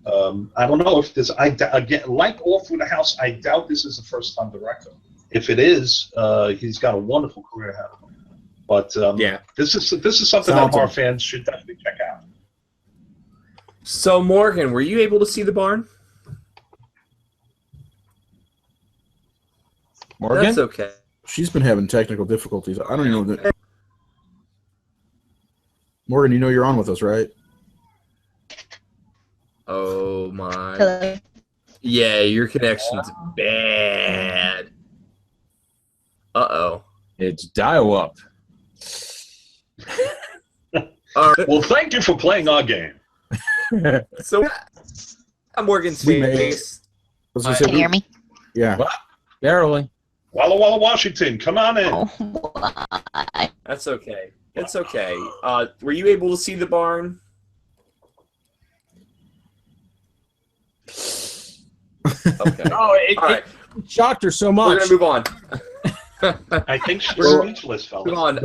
I don't know if this. Again, like All Through the House, I doubt this is a first-time director. If it is, he's got a wonderful career ahead of him. But Yeah. this is something that horror fans should definitely check out. So Morgan, were you able to see the barn? Morgan? That's okay. She's been having technical difficulties. I don't even know that. Morgan, you know you're on with us, right? Oh my. Hello. Yeah, your connection's bad. Uh-oh. It's dial-up. All right. Well, thank you for playing our game. So Morgan's We made face. I was gonna Can say, you hear me? yeah. Barely. Walla Walla, Washington, come on in. Oh, That's okay. It's okay. Were you able to see the barn? Okay. Oh, it All right. shocked her so We're much. gonna move on. I think she's Well, speechless, fellas. Move on.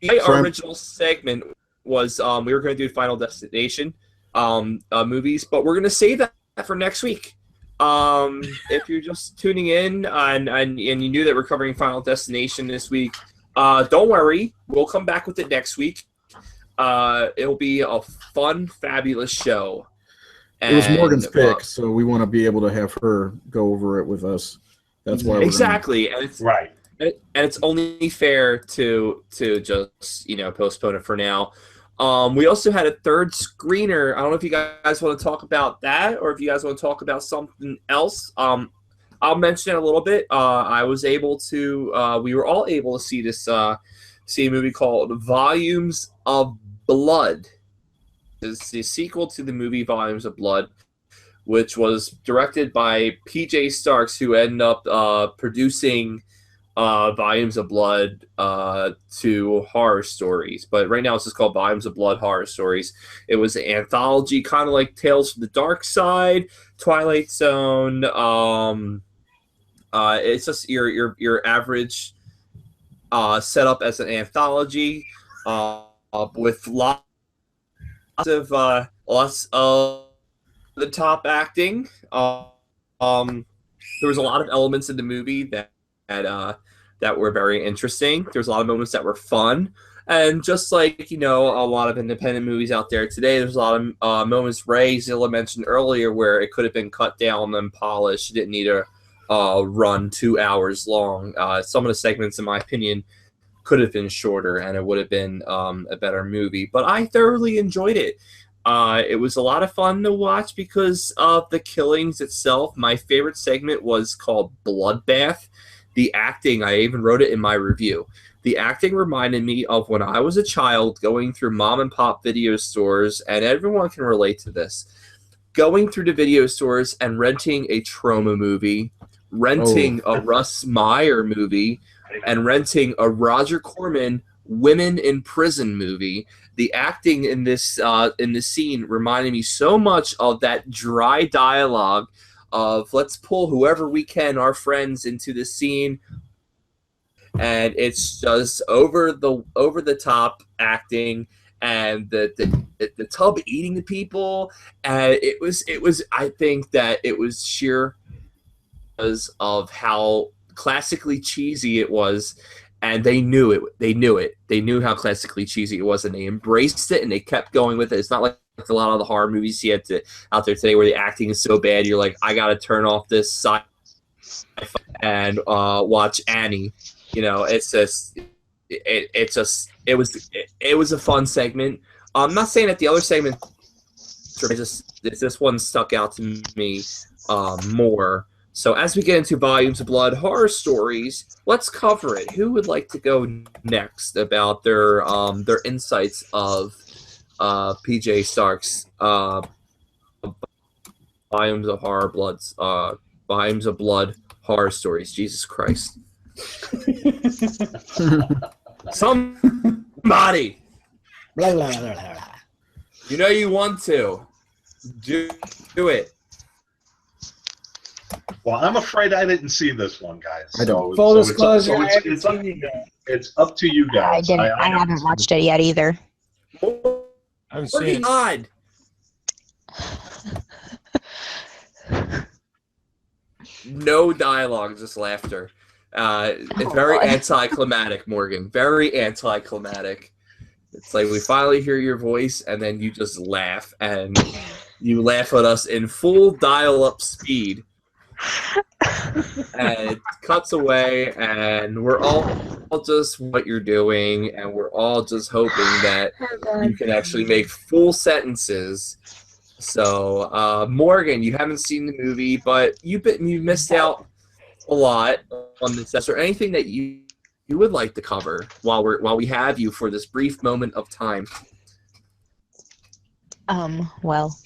Yeah. Our original segment was we were going to do Final Destination movies, but we're going to save that for next week. If you're just tuning in and you knew that we're covering Final Destination this week, don't worry, we'll come back with it next week. It'll be a fun, fabulous show. It was Morgan's And, pick, so we want to be able to have her go over it with us. That's why. Exactly, and it's Right. and it's only fair to just postpone it for now. We also had a third screener. I don't know if you guys want to talk about that or if you guys want to talk about something else. I'll mention it a little bit. I was able to. We were all able to see this. See a movie called Volumes of Blood. It's the sequel to the movie Volumes of Blood, which was directed by P.J. Starks, who ended up producing Volumes of Blood to Horror Stories. But right now it's just called Volumes of Blood Horror Stories. It was an anthology, kind of like Tales from the Dark Side, Twilight Zone. It's just your average setup as an anthology with lots of the top acting. There was a lot of elements in the movie that were very interesting. There's a lot of moments that were fun, and just like a lot of independent movies out there today, there's a lot of moments Ray Zilla mentioned earlier where it could have been cut down and polished. It didn't need to run 2 hours long. Some of the segments, in my opinion, could have been shorter, and it would have been a better movie. But I thoroughly enjoyed it. It was a lot of fun to watch because of the killings itself. My favorite segment was called Bloodbath. The acting, I even wrote it in my review. The acting reminded me of when I was a child going through mom and pop video stores, and everyone can relate to this. Going through the video stores and renting a trauma movie, renting a Russ Meyer movie, and renting a Roger Corman Women in Prison movie. The acting in this scene reminded me so much of that dry dialogue of let's pull whoever we can, our friends, into the scene, and it's just over the top acting, and the tub eating the people, and it was I think that it was sheer because of how classically cheesy it was. And they knew it. They knew how classically cheesy it was, and they embraced it, and they kept going with it. It's not like a lot of the horror movies you have out there today where the acting is so bad, you're like, I got to turn off this sci and watch Annie. It's just, it was a fun segment. I'm not saying that the other segment, this one stuck out to me more. So as we get into Volumes of Blood Horror Stories, let's cover it. Who would like to go next about their insights of P.J. Stark's Volumes of Blood Horror Stories? Jesus Christ! Somebody, Blah, blah, blah, blah, blah. you want to do it. Well, I'm afraid I didn't see this one, guys. I don't. Full So it's- disclosure, so I it's- haven't it's up- seen it yet. It's up to you guys. I know. haven't watched it yet either. I haven't seen Working it. odd. No dialogue, just laughter. Very God. anticlimactic, Morgan. Very anticlimactic. It's like we finally hear your voice, and then you just laugh, and you laugh at us in full dial-up speed. And it cuts away, and we're all just what you're doing, and we're all just hoping that you can actually make full sentences. So, Morgan, you haven't seen the movie, but you missed out a lot on this. Is there anything that you would like to cover while we have you for this brief moment of time? Well,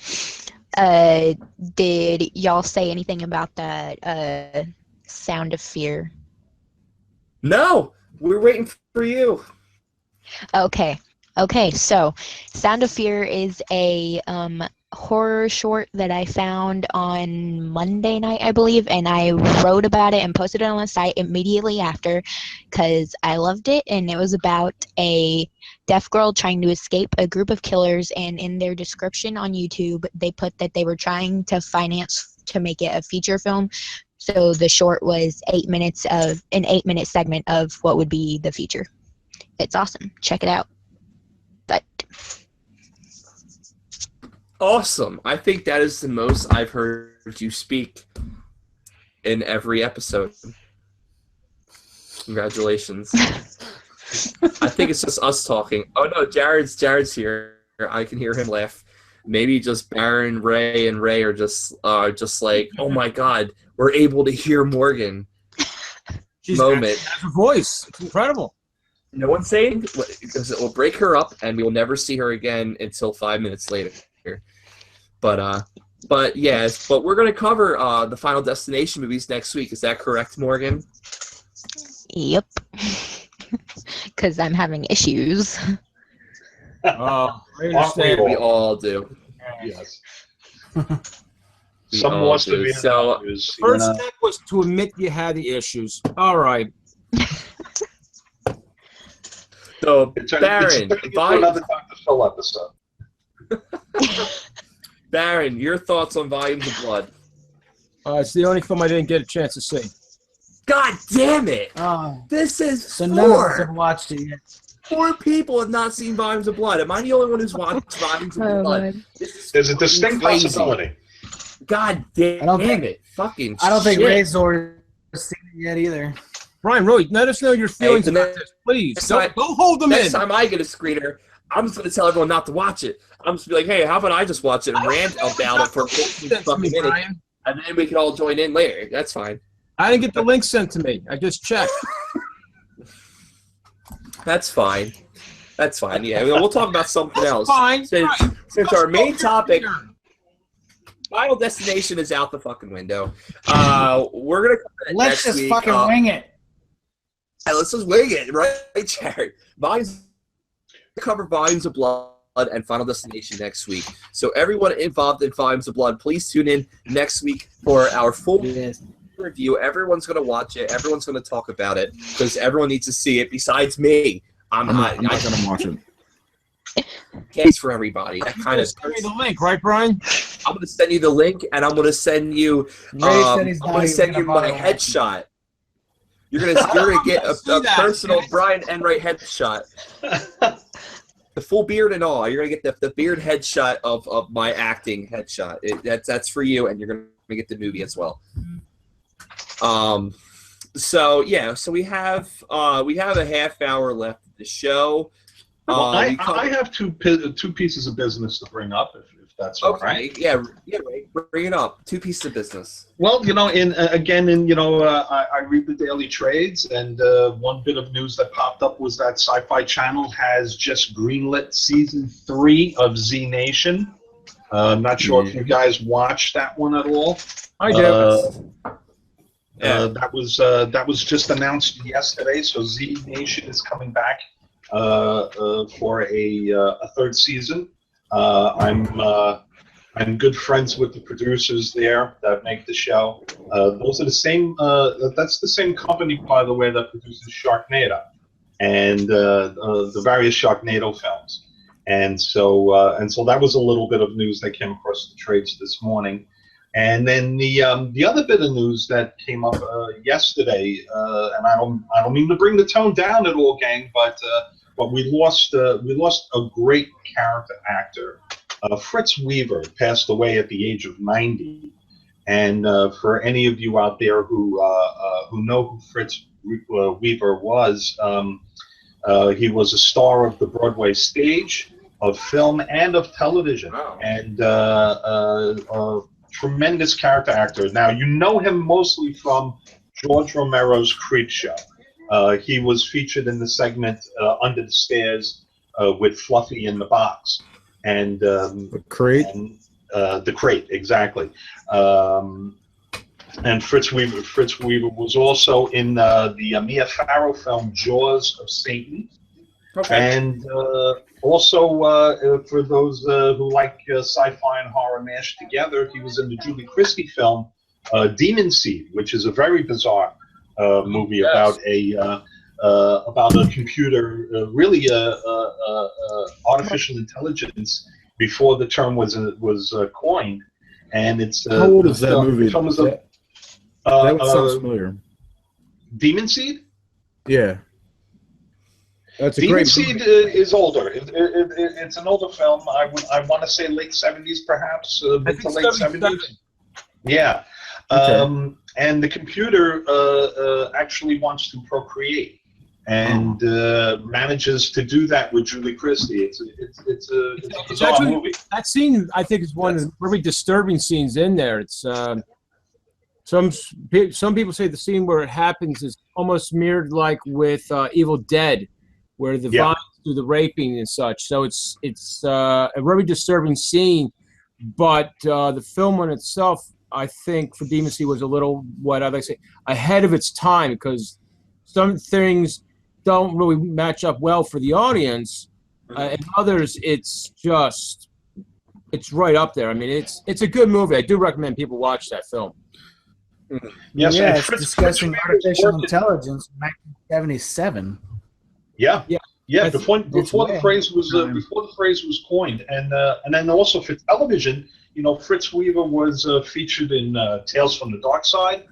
did y'all say anything about that Sound of Fear? No, we're waiting for you. Okay, so Sound of Fear is a horror short that I found on Monday night, I believe, and I wrote about it and posted it on the site immediately after because I loved it, and it was about a deaf girl trying to escape a group of killers, and in their description on YouTube, they put that they were trying to finance to make it a feature film, so the short was 8 minutes of an 8-minute segment of what would be the feature. It's awesome. Check it out. But Awesome. I think that is the most I've heard you speak in every episode. Congratulations. I think it's just us talking. Oh no, Jared's here. I can hear him laugh. Maybe just Baron, Ray, and Ray are just like, oh my god, we're able to hear Morgan. She's Moment. has a voice. It's incredible. No one's saying because it will break her up, and we will never see her again until 5 minutes later. But yes, but we're gonna cover the Final Destination movies next week. Is that correct, Morgan? yep. Because I'm having issues. I we understand. We all do. Yes. We Some all more do. severe So, than others, you First know. step was to admit you had the issues. All right. So It's Baron, turning into another Dr. Phil episode. Baron, your thoughts on Volumes of Blood? It's the only film I didn't get a chance to see. God damn it! Oh, This is so none of us have four. watched it yet. 4 people have not seen Volumes of Blood. Am I the only one who's watched Volumes of Blood? This is There's a distinct crazy. possibility. God damn I don't think- it! Fucking I don't think shit. Razor has seen it yet either. Brian, really, let us know your feelings Hey, about this, please. next Don't hold them Next in. time I get a screener, I'm just gonna tell everyone not to watch it. I'm just gonna be like, hey, how about I just watch it and rant about it for 15 Sent to fucking me, minutes, Brian. and then we can all join in later. That's fine. I didn't get the link sent to me. I just checked. That's fine. That's fine. Yeah, we'll talk about something else. Fine. Since our main topic, Final Destination, is out the fucking window. We're gonna cover that Let's next just week. fucking wing it. Hey, let's just wing it, right, Jared? Cover Volumes of Blood and Final Destination next week. So everyone involved in Volumes of Blood, please tune in next week for our full Yes. review. Everyone's going to watch it. Everyone's going to talk about it because everyone needs to see it besides me. I'm not going to watch it. case for everybody. That kind of. Send me the link, right, Brian? I'm going to send you the link, and I'm going to send you. Ray said I'm he's going not to even send gonna you my bother watching. headshot. You're gonna get a See that, personal okay? Brian Enright headshot. The full beard and all. You're gonna get the beard headshot of my acting headshot. That's for you, and you're gonna get the movie as well. So yeah, so we have a half hour left of the show. Well, I we have two pieces of business to bring up, if that's all right. Okay, yeah, right. Bring it up. 2 pieces of business. Well, I read the daily trades, and one bit of news that popped up was that Sci-Fi Channel has just greenlit season 3 of Z Nation. I'm not sure if you guys watched that one at all. I do. That was just announced yesterday. So Z Nation is coming back for a third season. I'm good friends with the producers there that make the show. Those are the same. That's the same company, by the way, that produces Sharknado and the various Sharknado films. And so that was a little bit of news that came across the trades this morning. And then the other bit of news that came up yesterday, and I don't mean to bring the tone down at all, gang, but we lost a great character actor. Fritz Weaver passed away at the age of 90. And for any of you out there who know who Fritz Weaver was, he was a star of the Broadway stage, of film, and of television, and a tremendous character actor. Now, you know him mostly from George Romero's Creepshow. He was featured in the segment Under the Stairs with Fluffy in the Box. And The Crate? The Crate, exactly. And Fritz Weaver was also in the Mia Farrow film Jaws of Satan. Okay. And also, for those who like sci-fi and horror mashed together, he was in the Julie Christie film Demon Seed, which is a very bizarre movie about a computer, really artificial intelligence before the term was coined. And it's How old is that movie? The film is that sounds familiar. Demon Seed? Yeah. That's a Demon great Seed movie. is older. It's an older film. I want to say late 70s, perhaps, mid to late 70s. Yeah. Okay. And the computer actually wants to procreate and manages to do that with Julie Christie. It's a bizarre actually, movie. that scene, I think, is one of the very disturbing scenes in there. It's some people say the scene where it happens is almost mirrored like with Evil Dead, where the violence do the raping and such. So it's a very disturbing scene, but the film on itself, I think, for Demon Seed was a little, what I'd like to say, ahead of its time, because some things don't really match up well for the audience, and others, it's right up there. I mean, it's a good movie. I do recommend people watch that film. Yes, yeah, and it's Fritz discussing Weaver's artificial worked in- intelligence in 1977. Yeah. That's- Before it's the way phrase was ahead of before the phrase was coined, and then also for television, you know, Fritz Weaver was featured in Tales from the Dark Side.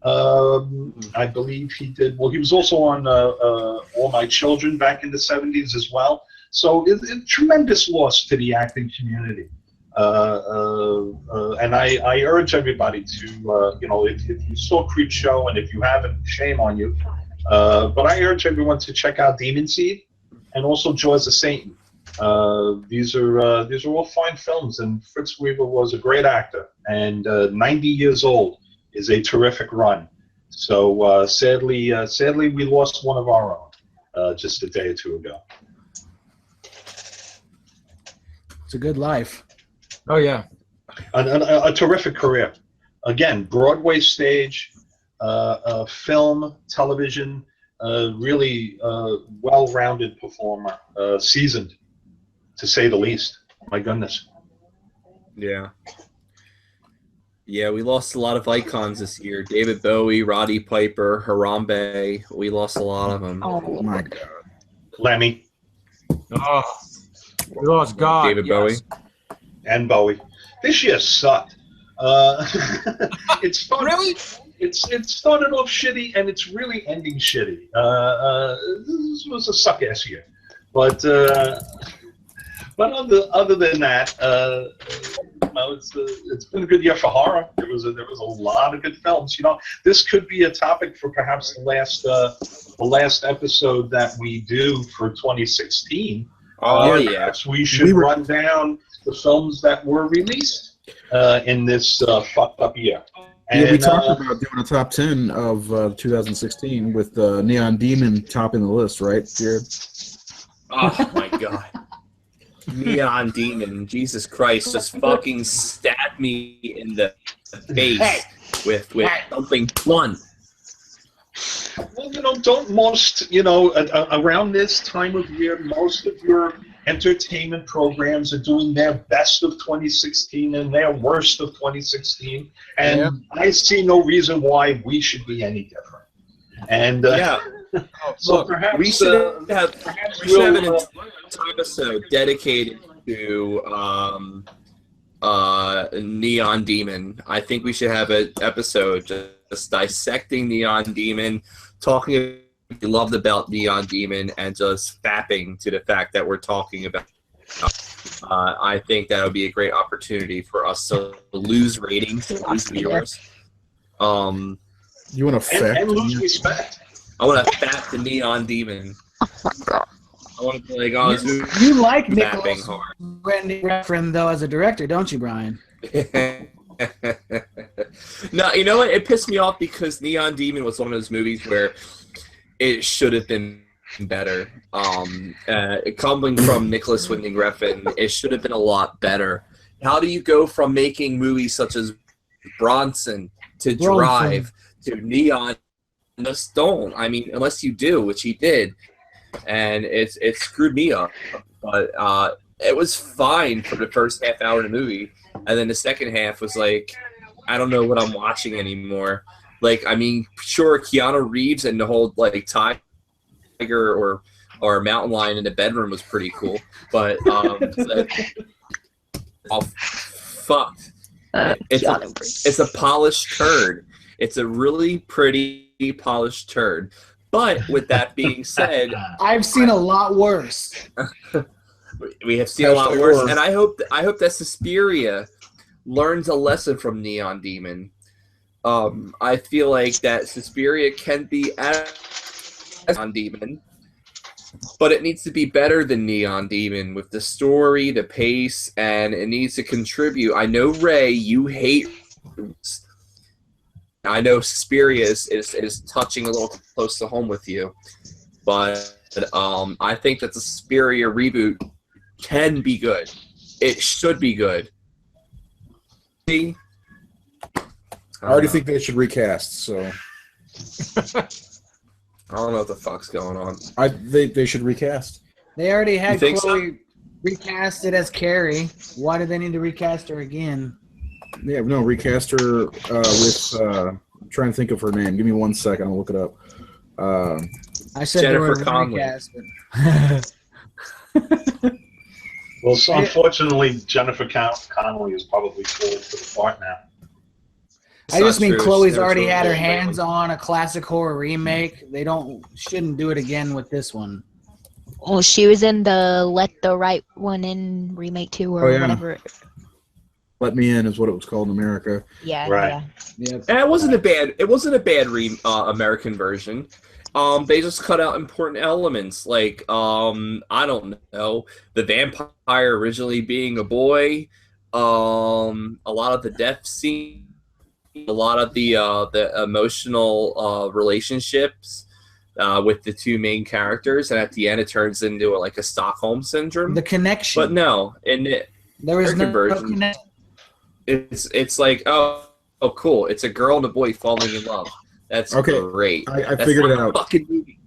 I believe he did. Well, he was also on All My Children back in the 70s as well. So it's a tremendous loss to the acting community. And I urge everybody to, you know, if you saw Creepshow, and if you haven't, shame on you. But I urge everyone to check out Demon Seed and also Jaws of Satan. These are all fine films, and Fritz Weaver was a great actor, and 90 years old is a terrific run. So sadly, we lost one of our own just a day or two ago. It's a good life. Oh yeah. A terrific career. Again, Broadway stage, film, television, really well-rounded performer, seasoned, to say the least. My goodness. Yeah. Yeah, we lost a lot of icons this year. David Bowie, Roddy Piper, Harambe. We lost a lot of them. Oh my God. Lemmy Oh, we lost God. David Bowie. and Bowie. This year sucked. It's fun. Really? It started off shitty, and it's really ending shitty. This was a suck-ass year. But other than that, it's been a good year for horror. There was a lot of good films. You know, this could be a topic for perhaps the last episode that we do for 2016. Perhaps we should run down the films that were released in this fucked up year. And, we talked about doing a top 10 of 2016 with Neon Demon topping the list, right, Jared? Oh my God. Neon Demon, Jesus Christ, just fucking stabbed me in the face with something blunt. Well, you know, don't most, you know, around this time of year, most of your entertainment programs are doing their best of 2016 and their worst of 2016, and I see no reason why we should be any different. And so look, perhaps we should have an entire episode dedicated to Neon Demon. I think we should have an episode just dissecting Neon Demon, talking what we loved about Neon Demon, and just fapping to the fact that we're talking about. I think that would be a great opportunity for us to lose ratings, lose viewers. You want to fact? And lose respect. I want to fap the Neon Demon. I want to be like, oh, this movie You like fapping Nicholas hard. Winding Refn though as a director, don't you, Brian? No, you know what? It pissed me off because Neon Demon was one of those movies where it should have been better. Coming from Nicholas Winding Refn, it should have been a lot better. How do you go from making movies such as Bronson to Drive to Neon the Stone? I mean, unless you do, which he did, and it screwed me up. But it was fine for the first half hour of the movie, and then the second half was like, I don't know what I'm watching anymore. Like, I mean, sure, Keanu Reeves and the whole like tiger or mountain lion in the bedroom was pretty cool, but fucked. It's a polished turd. It's a really pretty polished turd. But with that being said, I've seen a lot worse. we have seen a lot worse, and I hope that Suspiria learns a lesson from Neon Demon. I feel like that Suspiria can be as Neon Demon, but it needs to be better than Neon Demon with the story, the pace, and it needs to contribute. I know, Ray, you hate. I know Suspiria is touching a little close to home with you, but I think that the Suspiria reboot can be good. It should be good. See? I already think they should recast. So I don't know what the fuck's going on. They should recast. They already had think Chloe recasted as Carrie. Why do they need to recast her again? Yeah, no, recast her with. I'm trying to think of her name. Give me 1 second. I'll look it up. I said Jennifer they were Connelly. recast, but Well, so unfortunately, Jennifer Connelly is probably too old for the part now. I just mean True. Chloe's They're already had her totally hands on a classic horror remake. They shouldn't do it again with this one. Well, she was in the Let the Right One In remake too, or Oh, yeah. whatever. Let Me In is what it was called in America. Yeah, Right. yeah. Yep. And it wasn't a bad American version. They just cut out important elements, like I don't know, the vampire originally being a boy, a lot of the death scene, a lot of the emotional relationships with the two main characters, and at the end it turns into a Stockholm syndrome. The connection. But no, in it, there was no American version. connection. it's like oh cool, it's a girl and a boy falling in love. That's Okay, great. I That's figured not it a out. fucking movie.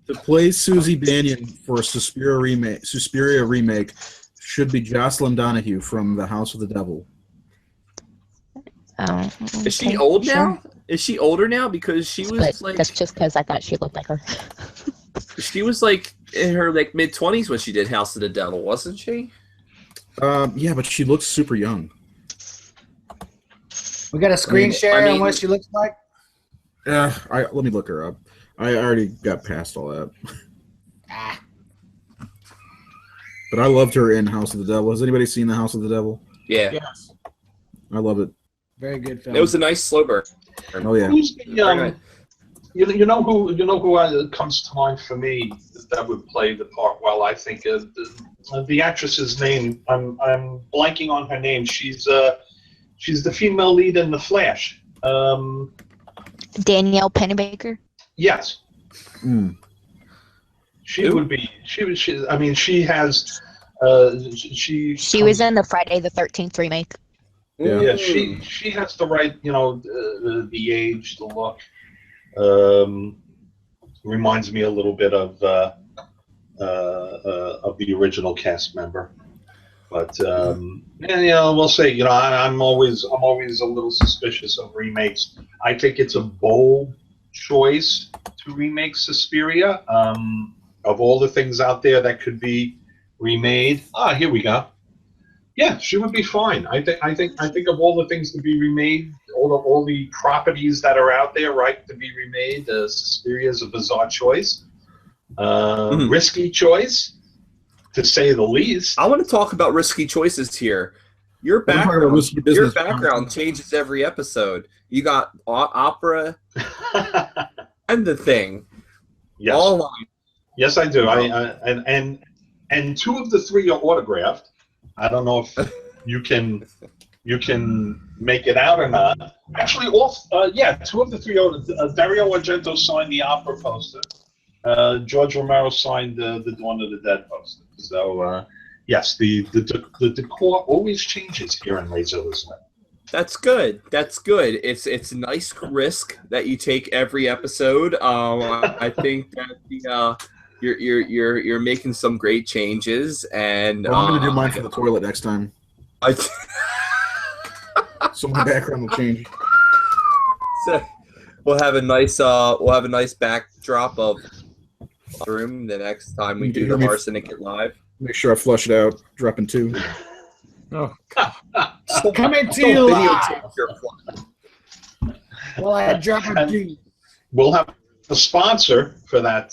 To play Susie Bannion for a Suspiria remake should be Jocelyn Donahue from The House of the Devil. Oh, Is she okay, old sure. now? Is she older now? Because she was But that's just because I thought she looked like her. she was in her mid-20s when she did House of the Devil, wasn't she? Yeah, but she looks super young. We got a screen share I mean- on what she looks like. Let me look her up. I already got past all that. But I loved her in House of the Devil. Has anybody seen The House of the Devil? Yeah. Yes. I love it. Very good film. It was a nice slow burn. Oh yeah. Who's the, you know who comes to mind for me that would play the part well? I think the actress's name. I'm blanking on her name. She's the female lead in The Flash. Danielle Pennebaker. Yes, Mm. she would be. She. I mean, she has. She was in the Friday the 13th remake. Yeah, she has the right, the age, the look. Reminds me a little bit of the original cast member. But and we'll say, I'm always a little suspicious of remakes. I think it's a bold choice to remake Suspiria. Of all the things out there that could be remade, here we go. Yeah, she would be fine. I think of all the things to be remade, all the properties that are out there, right, to be remade. Suspiria is a bizarre choice, risky choice, to say the least. I want to talk about risky choices here. Your We're talking about risky business. background changes every episode. You got opera and the thing. Yes. All lines. Yes, I do. And two of the three are autographed. I don't know if you can make it out or not. Actually, two of the three are. Dario Argento signed the opera poster. George Romero signed the Dawn of the Dead poster. So yes, the decor always changes here in Razor Elizabeth. That's good. That's good. It's a nice risk that you take every episode. I think that you're making some great changes, and Well, I'm going to do mine for the toilet next time. So my background will change. So we'll have a nice backdrop of the room the next time we do the Syndicate live. Make sure I flush it out. Dropping 2. Oh, Coming to you live. Well, I drop a D. We'll have a sponsor for that.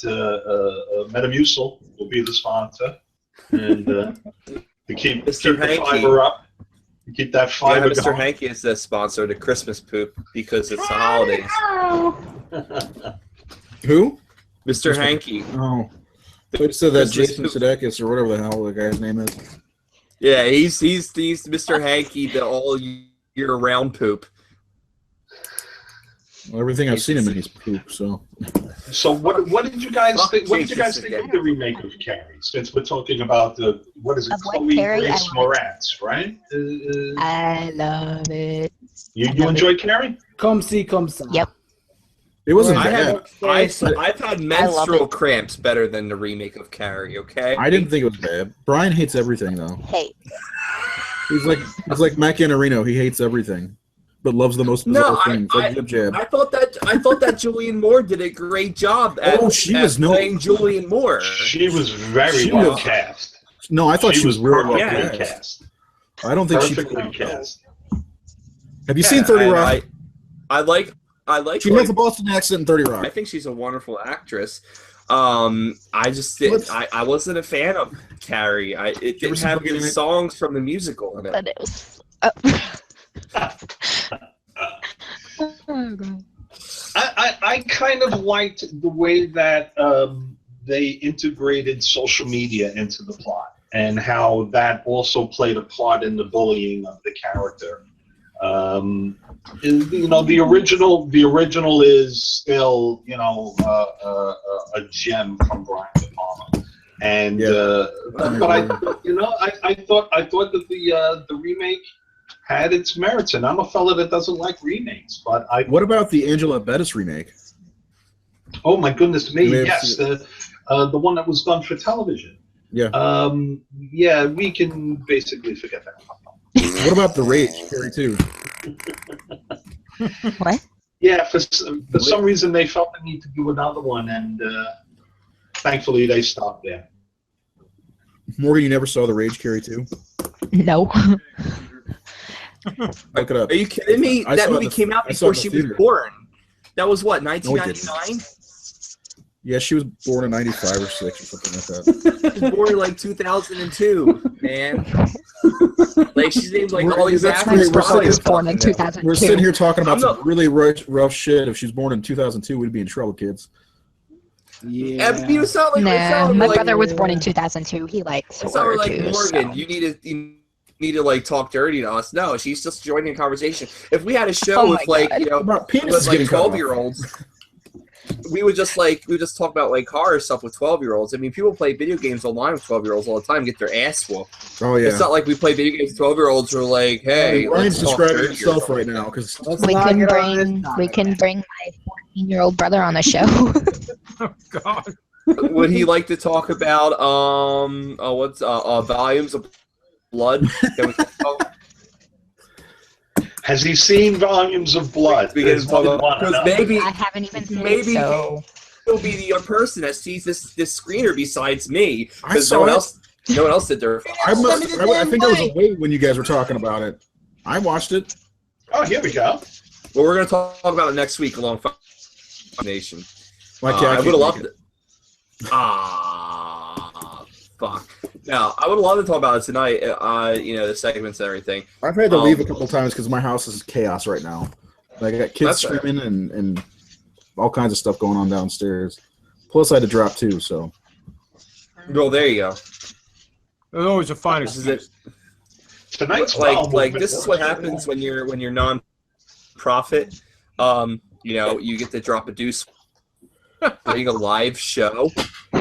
Metamucil will be the sponsor, and to keep the fiber up, to keep that fiber Mr. going. Hankey is the sponsor to Christmas Poop because it's the holidays. Who? Mr. Hankey. Oh. They said that Christmas Jason Poop. Sudeikis or whatever the hell the guy's name is. Yeah, he's Mr. Hankey, the all year round poop. Well, everything I've seen him in, he's poop. So. So what did you guys think? What did you guys think of the remake of Carrie? Since we're talking about the Of what, Chloe Carrie? Grace I love Moretz, right? I love it. You enjoyed Carrie? Come see, come see. Yep. It wasn't I've bad. had menstrual cramps better than the remake of Carrie. Okay. I didn't think it was bad. Brian hates everything though. Hey, He's like Mac Iannarino. He hates everything, but loves the most bizarre things. Like Jib Jab. I thought that Julianne Moore did a great job at, playing Julianne Moore. She was very well cast. No, I thought she was really well perfectly cast. I don't think Perfectly she. cast. Have you seen 30 Rock? I like. She has a Boston accent in 30 Rock. I think she's a wonderful actress. I just did. I wasn't a fan of Carrie. It didn't have any songs from the musical in it. but it was. Oh, God. I kind of liked the way that they integrated social media into the plot and how that also played a part in the bullying of the character. The original is still a gem from Brian De Palma, and but I thought that the remake had its merits, and I'm a fella that doesn't like remakes, but What about the Angela Bettis remake? Oh my goodness me! You may have Yes, seen the one that was done for television. Yeah. Yeah, we can basically forget that. What about the Rage, Carrie 2? What? Yeah, for some reason they felt the need to do another one, and thankfully they stopped there. Morgan, you never saw the Rage, Carrie 2? No. Look it up. Are you kidding me? I That saw it movie in the- came out I saw it before in she the was theater. born. That was what, No, it 1999? Yeah, she was born in 95 or 6 or something like that. She was born in like 2002, man. Like she's named like all these That's actors. great. We're Brother was sitting- born in 2002. We're sitting here talking about I'm some not- really rough shit. If she was born in 2002, we'd be in trouble, kids. Yeah. You sound like, Nah, my brother was born in 2002. He likes It sounded horror like too. Morgan. So. You need to like talk dirty to us. No, she's just joining the conversation. If we had a show Oh with my like God. About penis with like getting cut off. 12-year-olds, we would just talk about like horror stuff with 12-year-olds. I mean, people play video games online with 12-year-olds all the time, and get their ass whooped. Oh yeah. It's not like we play video games with 12-year-olds who are like, hey, Ryan's let's talk describing dirty or himself something. right now because Let's We not can get on this bring topic. my 14-year-old brother on the show. oh God. Would he like to talk about volumes of blood? Can we talk- Has he seen Volumes of Blood? We can talk about Because because maybe I haven't even seen maybe it, so he'll be the person that sees this screener besides me I because saw no one it. else. No one else did their. I think I was away when you guys were talking about it. I watched it. Oh, here we go. Well, we're going to talk about it next week along Nation. Like, I would have loved it. Fuck. Now, I would have loved to talk about it tonight, the segments and everything. I've had to leave a couple times because my house is chaos right now. Like, I got kids screaming and all kinds of stuff going on downstairs. Plus, I had to drop too, so. Well, there you go. There's always a fine This is it. Tonight's This is what happens when you're non-profit. You get to drop a deuce during a live show.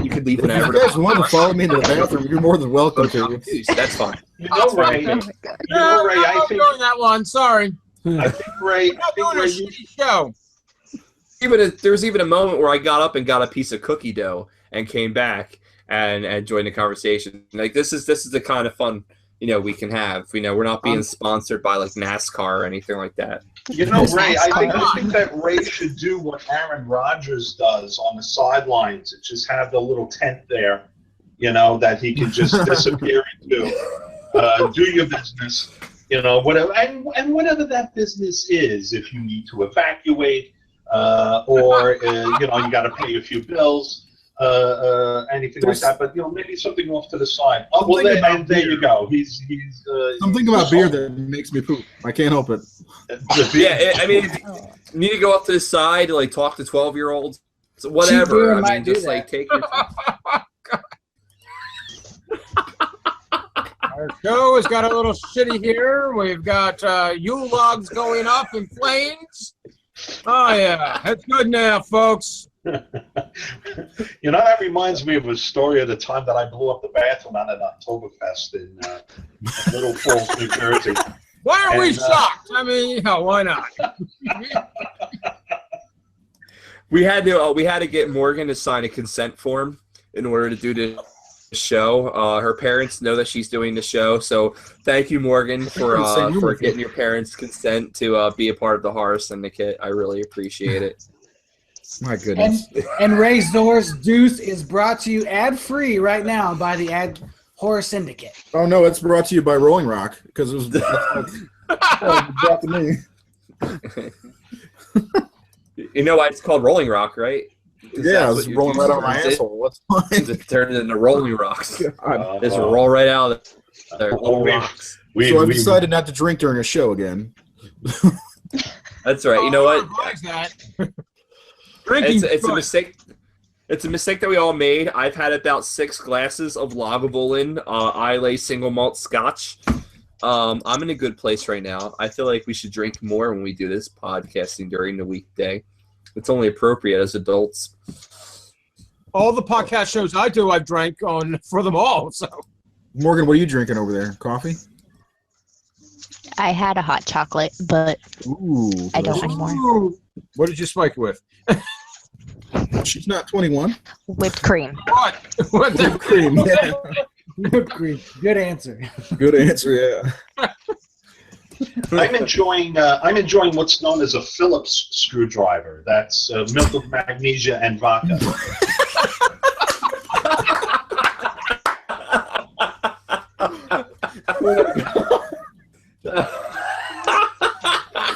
You could leave If whenever. you guys want to follow me into the bathroom, you're more than welcome to. That's fine. You know, Ray. Oh my God. I I'm think doing that one. Sorry. I think Ray. I'm doing a shitty show. There was even a moment where I got up and got a piece of cookie dough and came back and joined the conversation. Like this is the kind of fun we can have. We're not being sponsored by like NASCAR or anything like that. You know, Ray, I think that Ray should do what Aaron Rodgers does on the sidelines. It's just have the little tent there, that he can just disappear into. Do your business, whatever, and whatever that business is. If you need to evacuate, or you got to pay a few bills, anything like that. But maybe something off to the side. Oh, well, there you go. He's something about beer that makes me poop. I can't help it. Yeah, I mean, you need to go up to the side to like talk to 12-year-olds, so whatever. I mean, just like take your time. Our show has got a little shitty here. We've got Yule logs going up in flames. Oh, yeah. That's good now, folks. That reminds me of a story of the time that I blew up the bathroom at an Oktoberfest in Little Falls, New Jersey. Why are we shocked? I mean, why not? We had to get Morgan to sign a consent form in order to do the show. Her parents know that she's doing the show, so thank you, Morgan, for getting your parents' consent to be a part of the Horror Syndicate. I really appreciate it. My goodness. And Ray Zor's Deuce is brought to you ad-free right now by the Horror Syndicate. Oh, no, it's brought to you by Rolling Rock, because it was brought to me. You know why it's called Rolling Rock, right? Yeah, it's rolling right out of my asshole. What's fine? It turned into Rolling Rocks. Just roll right out of there. Little rocks. So I've decided not to drink during a show again. That's right. You know what? It's a mistake. It's a mistake that we all made. I've had about 6 glasses of Lagavulin Islay single malt Scotch. I'm in a good place right now. I feel like we should drink more when we do this podcasting during the weekday. It's only appropriate as adults. All the podcast shows I do, I've drank on for them all. So, Morgan, what are you drinking over there? Coffee? I had a hot chocolate, but Ooh, I don't anymore. What did you spike it with? She's not 21. Whipped cream. What? What the Whipped cream. Yeah. Whipped cream. Good answer. Good answer. Yeah. I'm enjoying what's known as a Phillips screwdriver. That's milk of magnesia and vodka.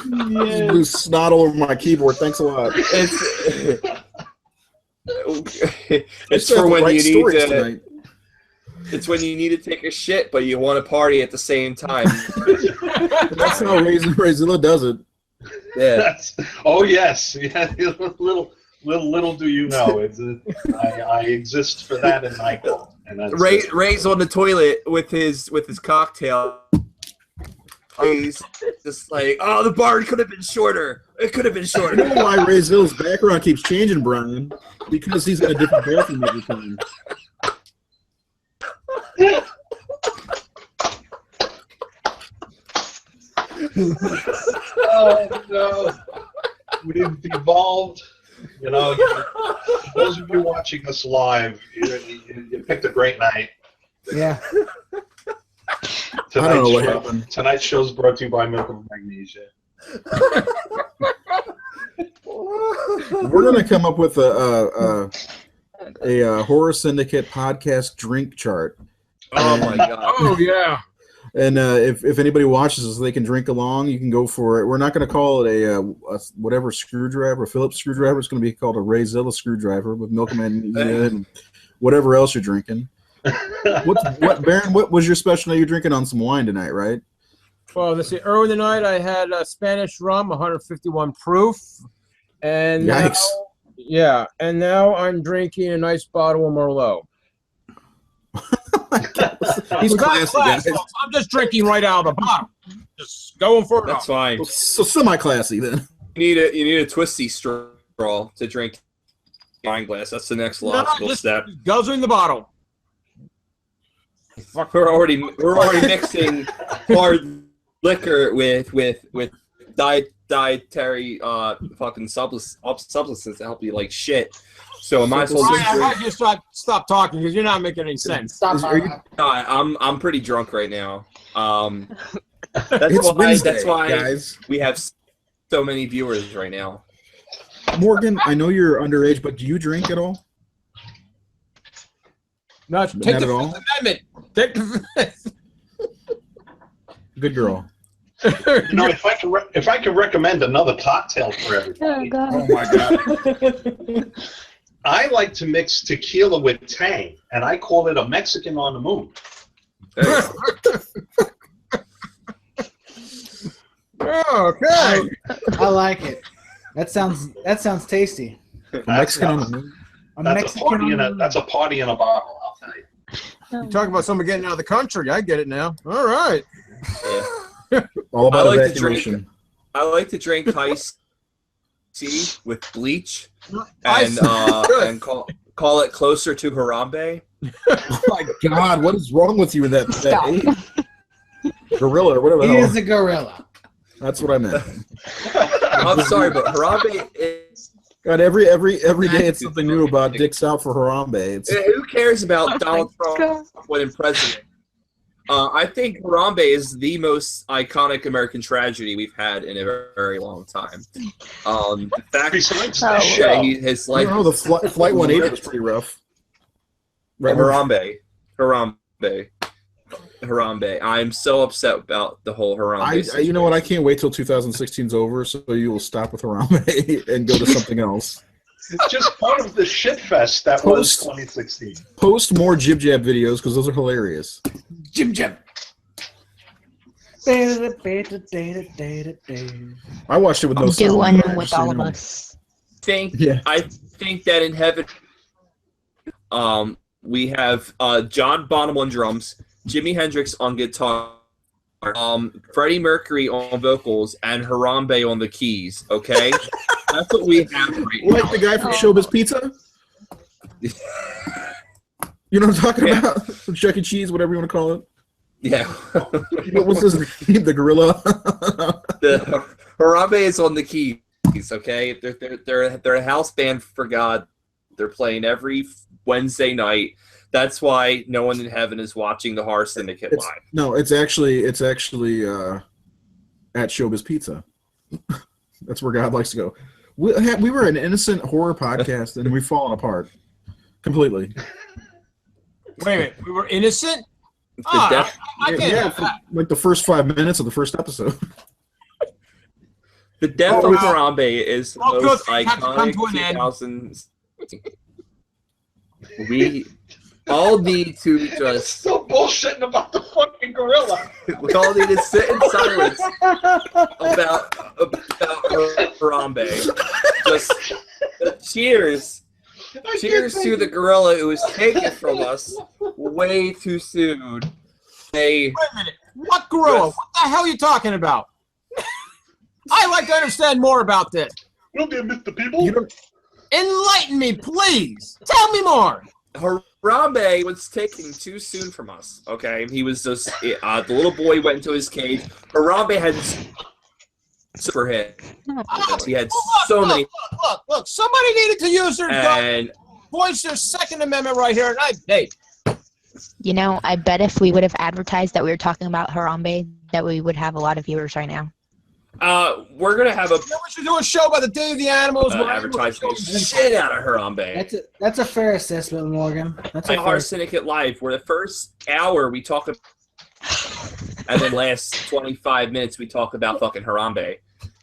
Blue snot all over my keyboard. Thanks a lot. It's for when you need to. Tonight. It's when you need to take a shit, but you want to party at the same time. That's how Razilla does it. Yeah. Oh yes. Yeah. Little do you know, I exist for that in nightclub. Ray's on the toilet with his cocktail. He's just like, oh, the bar could have been shorter. It could have been shorter. You know why Razill's background keeps changing, Brian? Because he's in a different bathroom every time. Oh no, we've evolved. Those of you watching us live, you picked a great night. Yeah. I don't know what happened. Tonight's show is brought to you by Milk of Magnesia. We're gonna come up with a Horror Syndicate podcast drink chart. Oh my god. Oh yeah. And if anybody watches this, they can drink along. You can go for it. We're not going to call it a whatever screwdriver, a Phillips screwdriver. It's going to be called a Rayzilla screwdriver with Milkman and whatever else you're drinking. What Baron? What was your special night? You're drinking on some wine tonight, right? Well, let's see. Early in the night, I had Spanish rum, 151 proof, and Yikes. and now I'm drinking a nice bottle of Merlot. He's Without classy, class, guys. folks. I'm just drinking right out of the bottle. Just going for it. That's fine. So semi-classy then. You need a twisty straw to drink wine glass. That's the next logical step. Guzzling the bottle. We're already mixing hard liquor with dietary fucking substances to help you like shit. So am I supposed Ryan, I to want you to stop talking because you're not making any sense. Stop. I'm pretty drunk right now. It's Wednesday, that's why guys. we have so many viewers right now. Morgan, I know you're underage, but do you drink at all? No, take Not the at all? Fifth Amendment. Take the Good girl. You know, if I could recommend another cocktail for everybody, Oh my god. I like to mix tequila with Tang, and I call it a Mexican on the moon. There you go. Okay. I like it. That sounds tasty. Mexican on the moon. A That's Mexican a party on in the a moon. that's a party in a bottle. I'll tell you. You talk about someone getting out of the country. I get it now. All right. Yeah. All about I like to evacuation. I like to drink iced tea with bleach Ice- and call it closer to Harambe. Oh my god, what is wrong with you with that Stop. gorilla or whatever the He hell? is a gorilla. That's what I meant. I'm sorry, but Harambe is. God, every day it's something new about dicks out for Harambe. It's Who cares about Donald Trump winning president? I think Harambe is the most iconic American tragedy we've had in a very long time. The fact Besides Oh. this show, his life. the flight 180 was pretty rough. Right, Harambe. I'm so upset about the whole Harambe. you know what? I can't wait till 2016's over, so you will stop with Harambe and go to something else. it's just part of the shit fest that was 2016. Post more Jib Jab videos because those are hilarious. Jim Jim. I watched it with no Do sound. one I with just all so of you know. us. I think that in heaven, we have John Bonham on drums, Jimi Hendrix on guitar, Freddie Mercury on vocals, and Harambe on the keys. Okay, that's what we have right now. Like the guy from Showbiz Pizza? You know what I'm talking about? Chuck E. Cheese, whatever you want to call it. Yeah, What was his name? The gorilla? the Harambe is on the keys. Okay, they're a house band for God. They're playing every Wednesday night. That's why no one in heaven is watching the Horror Syndicate live. No, it's actually at Showbiz Pizza. That's where God likes to go. We were an innocent horror podcast, and we've fallen apart completely. Wait a minute. We were innocent? The Ah, death- I can't have for that. like the first 5 minutes of the first episode. The death Oh, of well. Harambe is the Well, good most thing it had to come iconic to an end. 2000s. We all need to just Still bullshitting about the fucking gorilla. we all need to sit in silence about Harambe. Just cheers to the gorilla who was taken from us way too soon. They Wait a minute. What gorilla? Yes. What the hell are you talking about? I'd like to understand more about this. Will they admit the people? You don't. Enlighten me, please. Tell me more. Harambe was taken too soon from us. Okay, he was just the little boy went into his cage. Harambe had super hit. He had so many, Look. Somebody needed to use their gun, and voice their Second Amendment right here. And You know, I bet if we would have advertised that we were talking about Harambe, that we would have a lot of viewers right now. We're gonna have a We should do a show about the Day of the Animals. where advertising the everyone's shit out of Harambe. That's a fair assessment, Morgan. That's a Our fair. Syndicate Live, where the first hour we talk about, and then last 25 minutes we talk about fucking Harambe.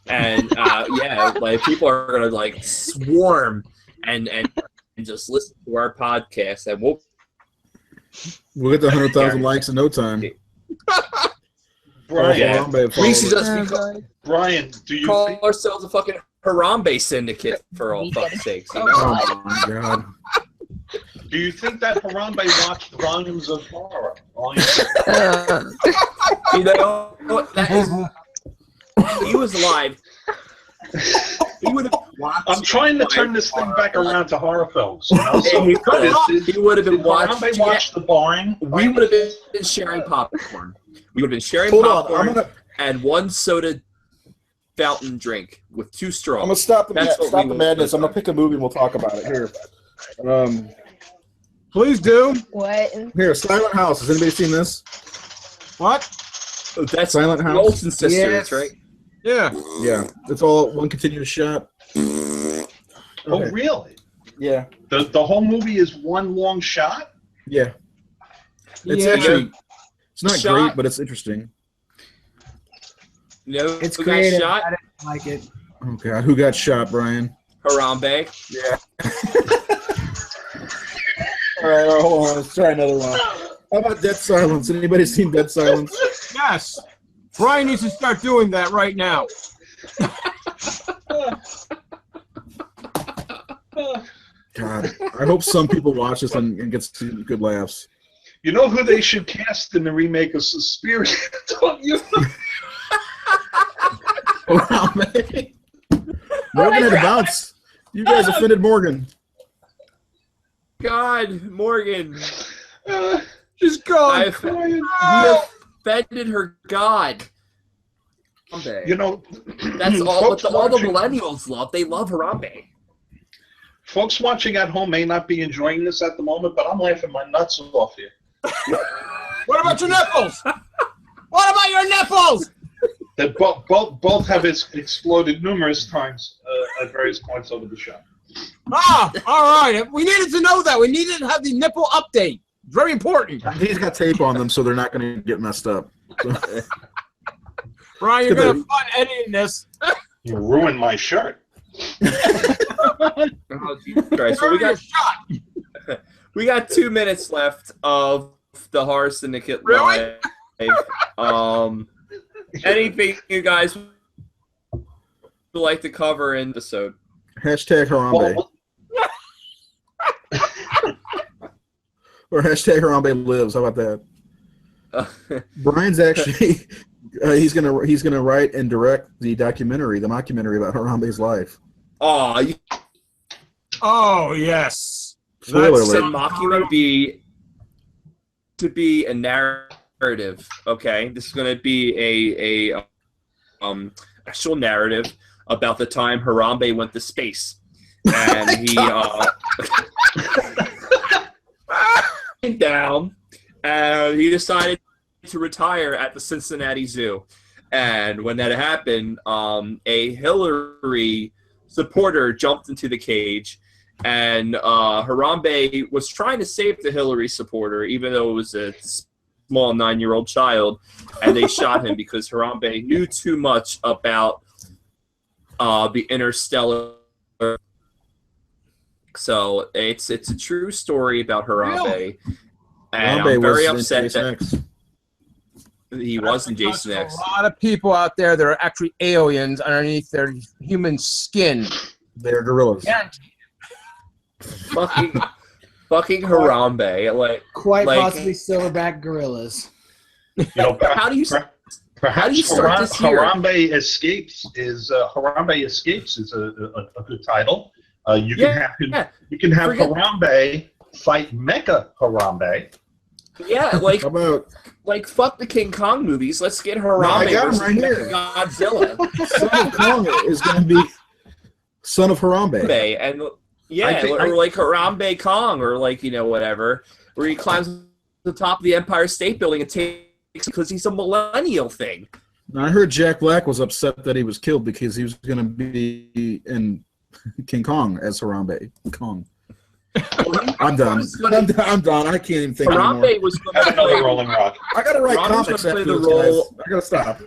And yeah, like people are gonna like swarm and just listen to our podcast, and we'll get the 100,000 likes in no time. Brian, Yeah. We should just Brian, do you call think, ourselves a fucking Harambe Syndicate for all fuck's sakes. You know? Oh my god. do you think that Harambe watched volumes of horror? You know, that is, he was alive. He would have watched. I'm trying to turn this thing back around to horror films. You know? So He would have been did Harambe watching. watch The Boring? We would have been sharing popcorn. We would have been sharing Hold on, popcorn and one soda fountain drink with 2 straws. I'm gonna stop the That's what we would madness. have I'm gonna pick a movie and we'll talk about it here. Please do. What? Here, Silent House. Has anybody seen this? What? That's Silent the House? Olsen sisters, Yes. right? Yeah. Yeah, it's all one continuous shot. Oh, Okay. really? Yeah, The whole movie is one long shot? yeah. It's Yeah. actually it's not Shot. great, but it's interesting. You know, It's who got creative. shot? I didn't like it. Oh god, who got shot, Brian? Harambe. Yeah. all right, hold on. Let's try another one. How about Dead Silence? Anybody seen Dead Silence? Yes. Brian needs to start doing that right now. God, I hope some people watch this and get some good laughs. You know who they should cast in the remake of Suspiria? Don't you? Wow, man. Morgan had to bounce. You guys offended Morgan. God, Morgan. She's gone. We offended her God. Harambe. You know, That's all. What folks all the watching- millennials love. They love Harambe. Folks watching at home may not be enjoying this at the moment, but I'm laughing my nuts off here. What about your nipples? What about your nipples? That both have exploded numerous times at various points over the show. Ah, all right. We needed to know that. We needed to have the nipple update. Very important. He's got tape on them, so they're not going to get messed up. Brian, you're going to have fun editing this. You ruined my shirt. Oh, Jesus Christ. So we got 2 minutes left of the Horror Syndicate Really? Live. Anything you guys would like to cover in the episode? Hashtag Harambe. Well, Or hashtag Harambe lives. How about that? Brian's actually he's gonna write and direct the mockumentary about Harambe's life. Oh, you Oh, yes. Spoiler said alert. mockumentary to be a narrative. Okay, this is going to be a actual narrative about the time Harambe went to space, and he came down, and he decided to retire at the Cincinnati Zoo. And when that happened, a Hillary supporter jumped into the cage, and Harambe was trying to save the Hillary supporter, even though it was a small 9-year-old child, and they shot him because Harambe knew too much about the interstellar. So it's a true story about Harambe, Really? and Harambe I'm very was in upset Jason that X. he was in Because Jason there's X. A lot of people out there that are actually aliens underneath their human skin. They're gorillas. fucking Harambe, like. Quite Like- possibly silverback gorillas. you know, How do you perhaps how do you start this here? Harambe Escapes is a good title. You can have Forget- Harambe fight Mecha Harambe. Yeah, like How about fuck the King Kong movies. Let's get Harambe I got him versus right here. Godzilla. Son of Kong is going to be Son of Harambe. Harambe, and or like Harambe Kong, or like whatever, where he climbs to the top of the Empire State Building and takes because he's a millennial thing. Now, I heard Jack Black was upset that he was killed because he was going to be in King Kong as Harambe. Kong. I'm done. I'm done. I can't even think anymore. Harambe was going to Another play, Rolling Rock. I got to write Harambe was comics gonna after play the this, guys. role I got to stop.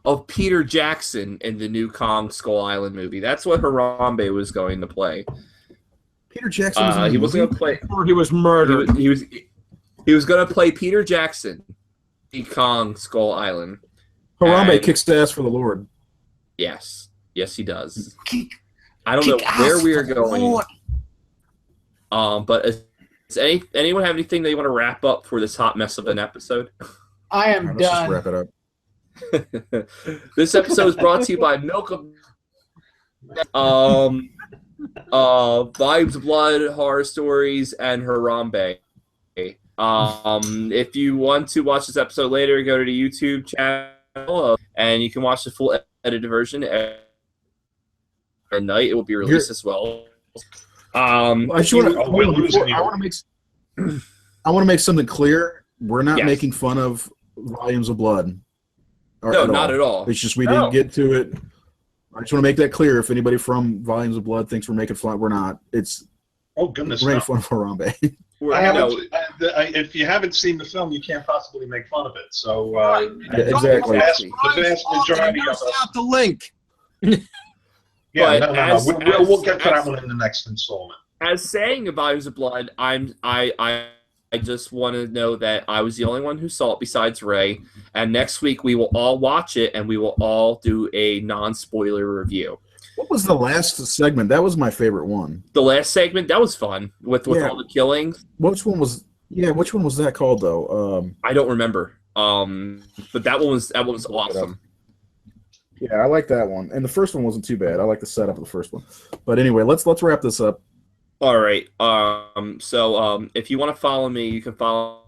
of Peter Jackson in the new Kong Skull Island movie. That's what Harambe was going to play. Peter Jackson was in the He was movie? going to play. Or he was murdered. He was going to play Peter Jackson in Kong Skull Island. Harambe and- kicks ass for the Lord. Yes, he does. I don't know where we are going. But does anyone have anything they want to wrap up for this hot mess of an episode? I am Let's just done. wrap it up. This episode is brought to you by Milk of Vibes of Blood, Horror Stories, and Harambe. If you want to watch this episode later, go to the YouTube channel and you can watch the full edited version at night. It will be released as well. I just want Oh, we're losing you. I want to make something clear. We're not Yes. making fun of Volumes of Blood. No, not at all. It's just we didn't get to it. I just want to make that clear. If anybody from Volumes of Blood thinks we're making fun, we're not. It's Oh, goodness. we're No. making fun of Harambe. If you haven't seen the film, you can't possibly make fun of it. So, Yeah, exactly. the vast majority of us. out the link. Yeah, But no. We'll get to that as- one in the next installment. As saying Volumes of Blood, I just want to know that I was the only one who saw it besides Ray. And next week we will all watch it and we will all do a non-spoiler review. What was the last segment? That was my favorite one. The last segment, that was fun with Yeah. all the killings. Which one was? Yeah, which one was that called though? I don't remember. But that one was awesome. Yeah, I like that one, and the first one wasn't too bad. I like the setup of the first one. But anyway, let's wrap this up. All right. So if you want to follow me, you can follow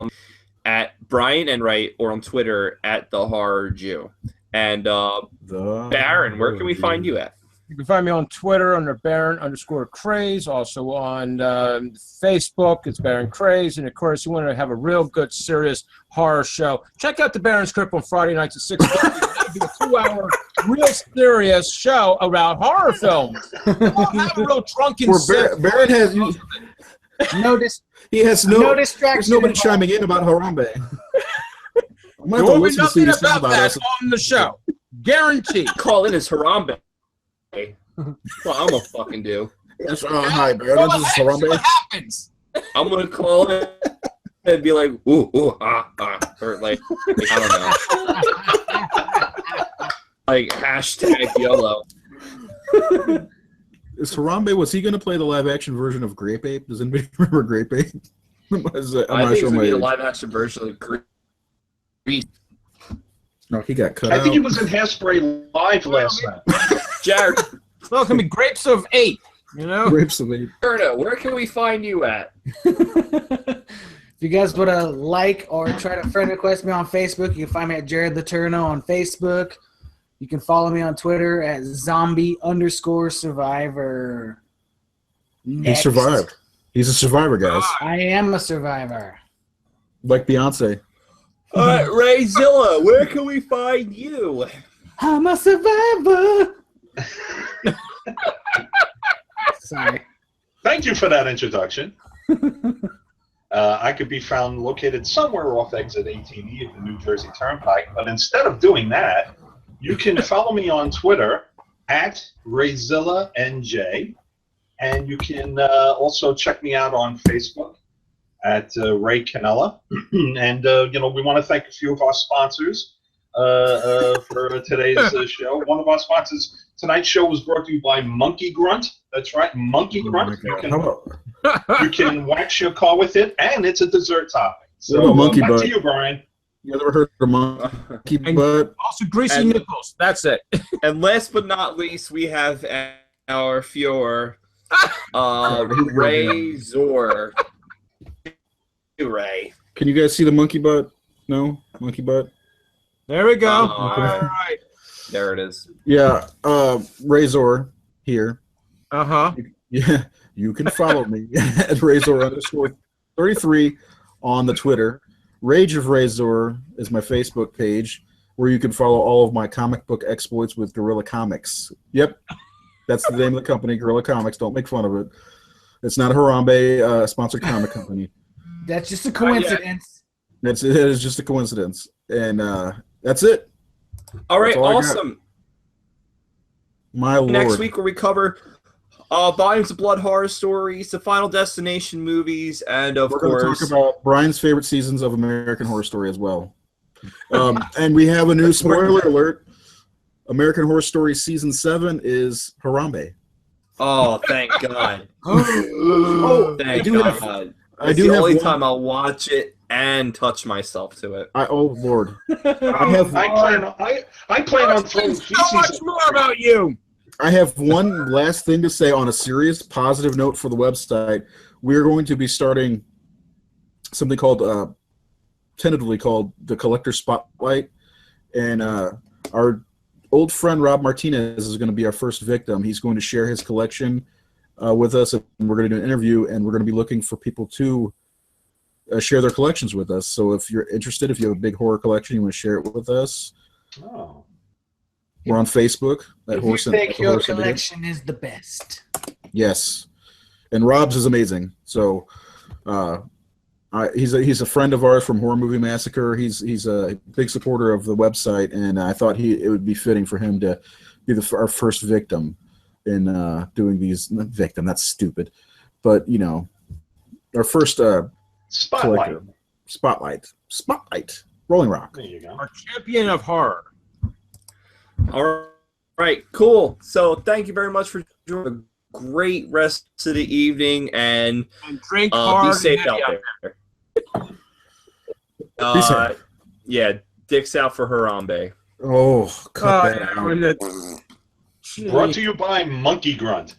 me at Brian Enright or on Twitter at the Horror Jew. And Baron, where can we find you at? You can find me on Twitter under Baron_Craze. Also on Facebook, it's Baron Craze. And of course, you want to have a real good, serious horror show. Check out the Baron's Crypt on Friday nights at 6:30. That'll be a 2-hour, real serious show about horror films. We'll have a real drunken Baron has he has No no distraction. There's nobody involved. chiming in about Harambe. I might There have to won't be listen to see nothing this about about that us. on the show. Guaranteed. Call in as Harambe. Well, I'm gonna fucking do. Yes, hi, Baron. This is Harambe. What happens? I'm gonna call in and be like, ooh, or like I don't know, like hashtag YOLO. Is Harambe, was he going to play the live action version of Grape Ape? Does anybody remember Grape Ape? I'm I not think sure it's gonna my be a age. live action version of Grease. No, he got cut I out. think he was in Hairspray Live last night. Jared, Well, it can be grapes of 8. You know. Grapes of Ape. Berta, where can we find you at? If you guys want to like or try to friend request me on Facebook, you can find me at Jared Laterno on Facebook. You can follow me on Twitter at zombie_survivor. He survived. He's a survivor, guys. I am a survivor. Like Beyonce. All right, Rayzilla, where can we find you? I'm a survivor. Sorry. Thank you for that introduction. I could be found located somewhere off exit 18E at the New Jersey Turnpike, but instead of doing that, you can follow me on Twitter at RayzillaNJ, and you can also check me out on Facebook at Ray Canella. And we want to thank a few of our sponsors for today's show. One of our sponsors tonight's show was brought to you by Monkey Grunt. That's right, Monkey Grunt. Oh my God. You can wax your car with it, and it's a dessert topping. So What about Monkey back Butt? to you, Brian. You ever heard of Monkey Butt? Also, greasy And- nipples. That's it. And last but not least, we have our Fior, Ray Zor. Ray. Can you guys see the monkey butt? No? Monkey butt? There we go. Oh, All right. There it is. Yeah, Razor here. Uh-huh. Yeah, you can follow me at Razor_33 on the Twitter. Rage of Razor is my Facebook page. where you can follow all of my comic book exploits with Guerrilla Comics. Yep, that's the name of the company, Guerrilla Comics. Don't make fun of it. It's not a Harambe sponsored comic company. That's just a coincidence. It is just a coincidence, and that's it. All right, That's all I got. awesome. My lord. Next week, where we cover volumes of Blood Horror Stories, the Final Destination movies, and of We're going course, to talk about Brian's favorite seasons of American Horror Story as well. And we have a new spoiler alert. American Horror Story Season 7 is Harambe. oh, thank God. Oh, Thank I do God. have- It's the only time I'll watch it and touch myself to it. Oh, Lord. I plan on throwing So much feces. more about you. I have one last thing to say on a serious, positive note for the website. We're going to be starting something called, tentatively called the Collector Spotlight. And our old friend Rob Martinez is going to be our first victim. He's going to share his collection with us, and we're going to do an interview, and we're going to be looking for people to share their collections with us. So if you're interested, if you have a big horror collection, you want to share it with us, Oh. we're on Facebook. If you think your collection is the best. Yes, and Rob's is amazing. So he's a friend of ours from Horror Movie Massacre. He's a big supporter of the website, and I thought it would be fitting for him to be our first victim in doing these. Not victim, that's stupid, but our first Spotlight. Spotlight. Rolling Rock. There you go. Our champion of horror. All right, cool. So thank you very much for joining. A great rest of the evening, and drink be hard. safe out there. Yeah, dicks out for Harambe. Oh, cut that out. Brought to you by Monkey Grunt.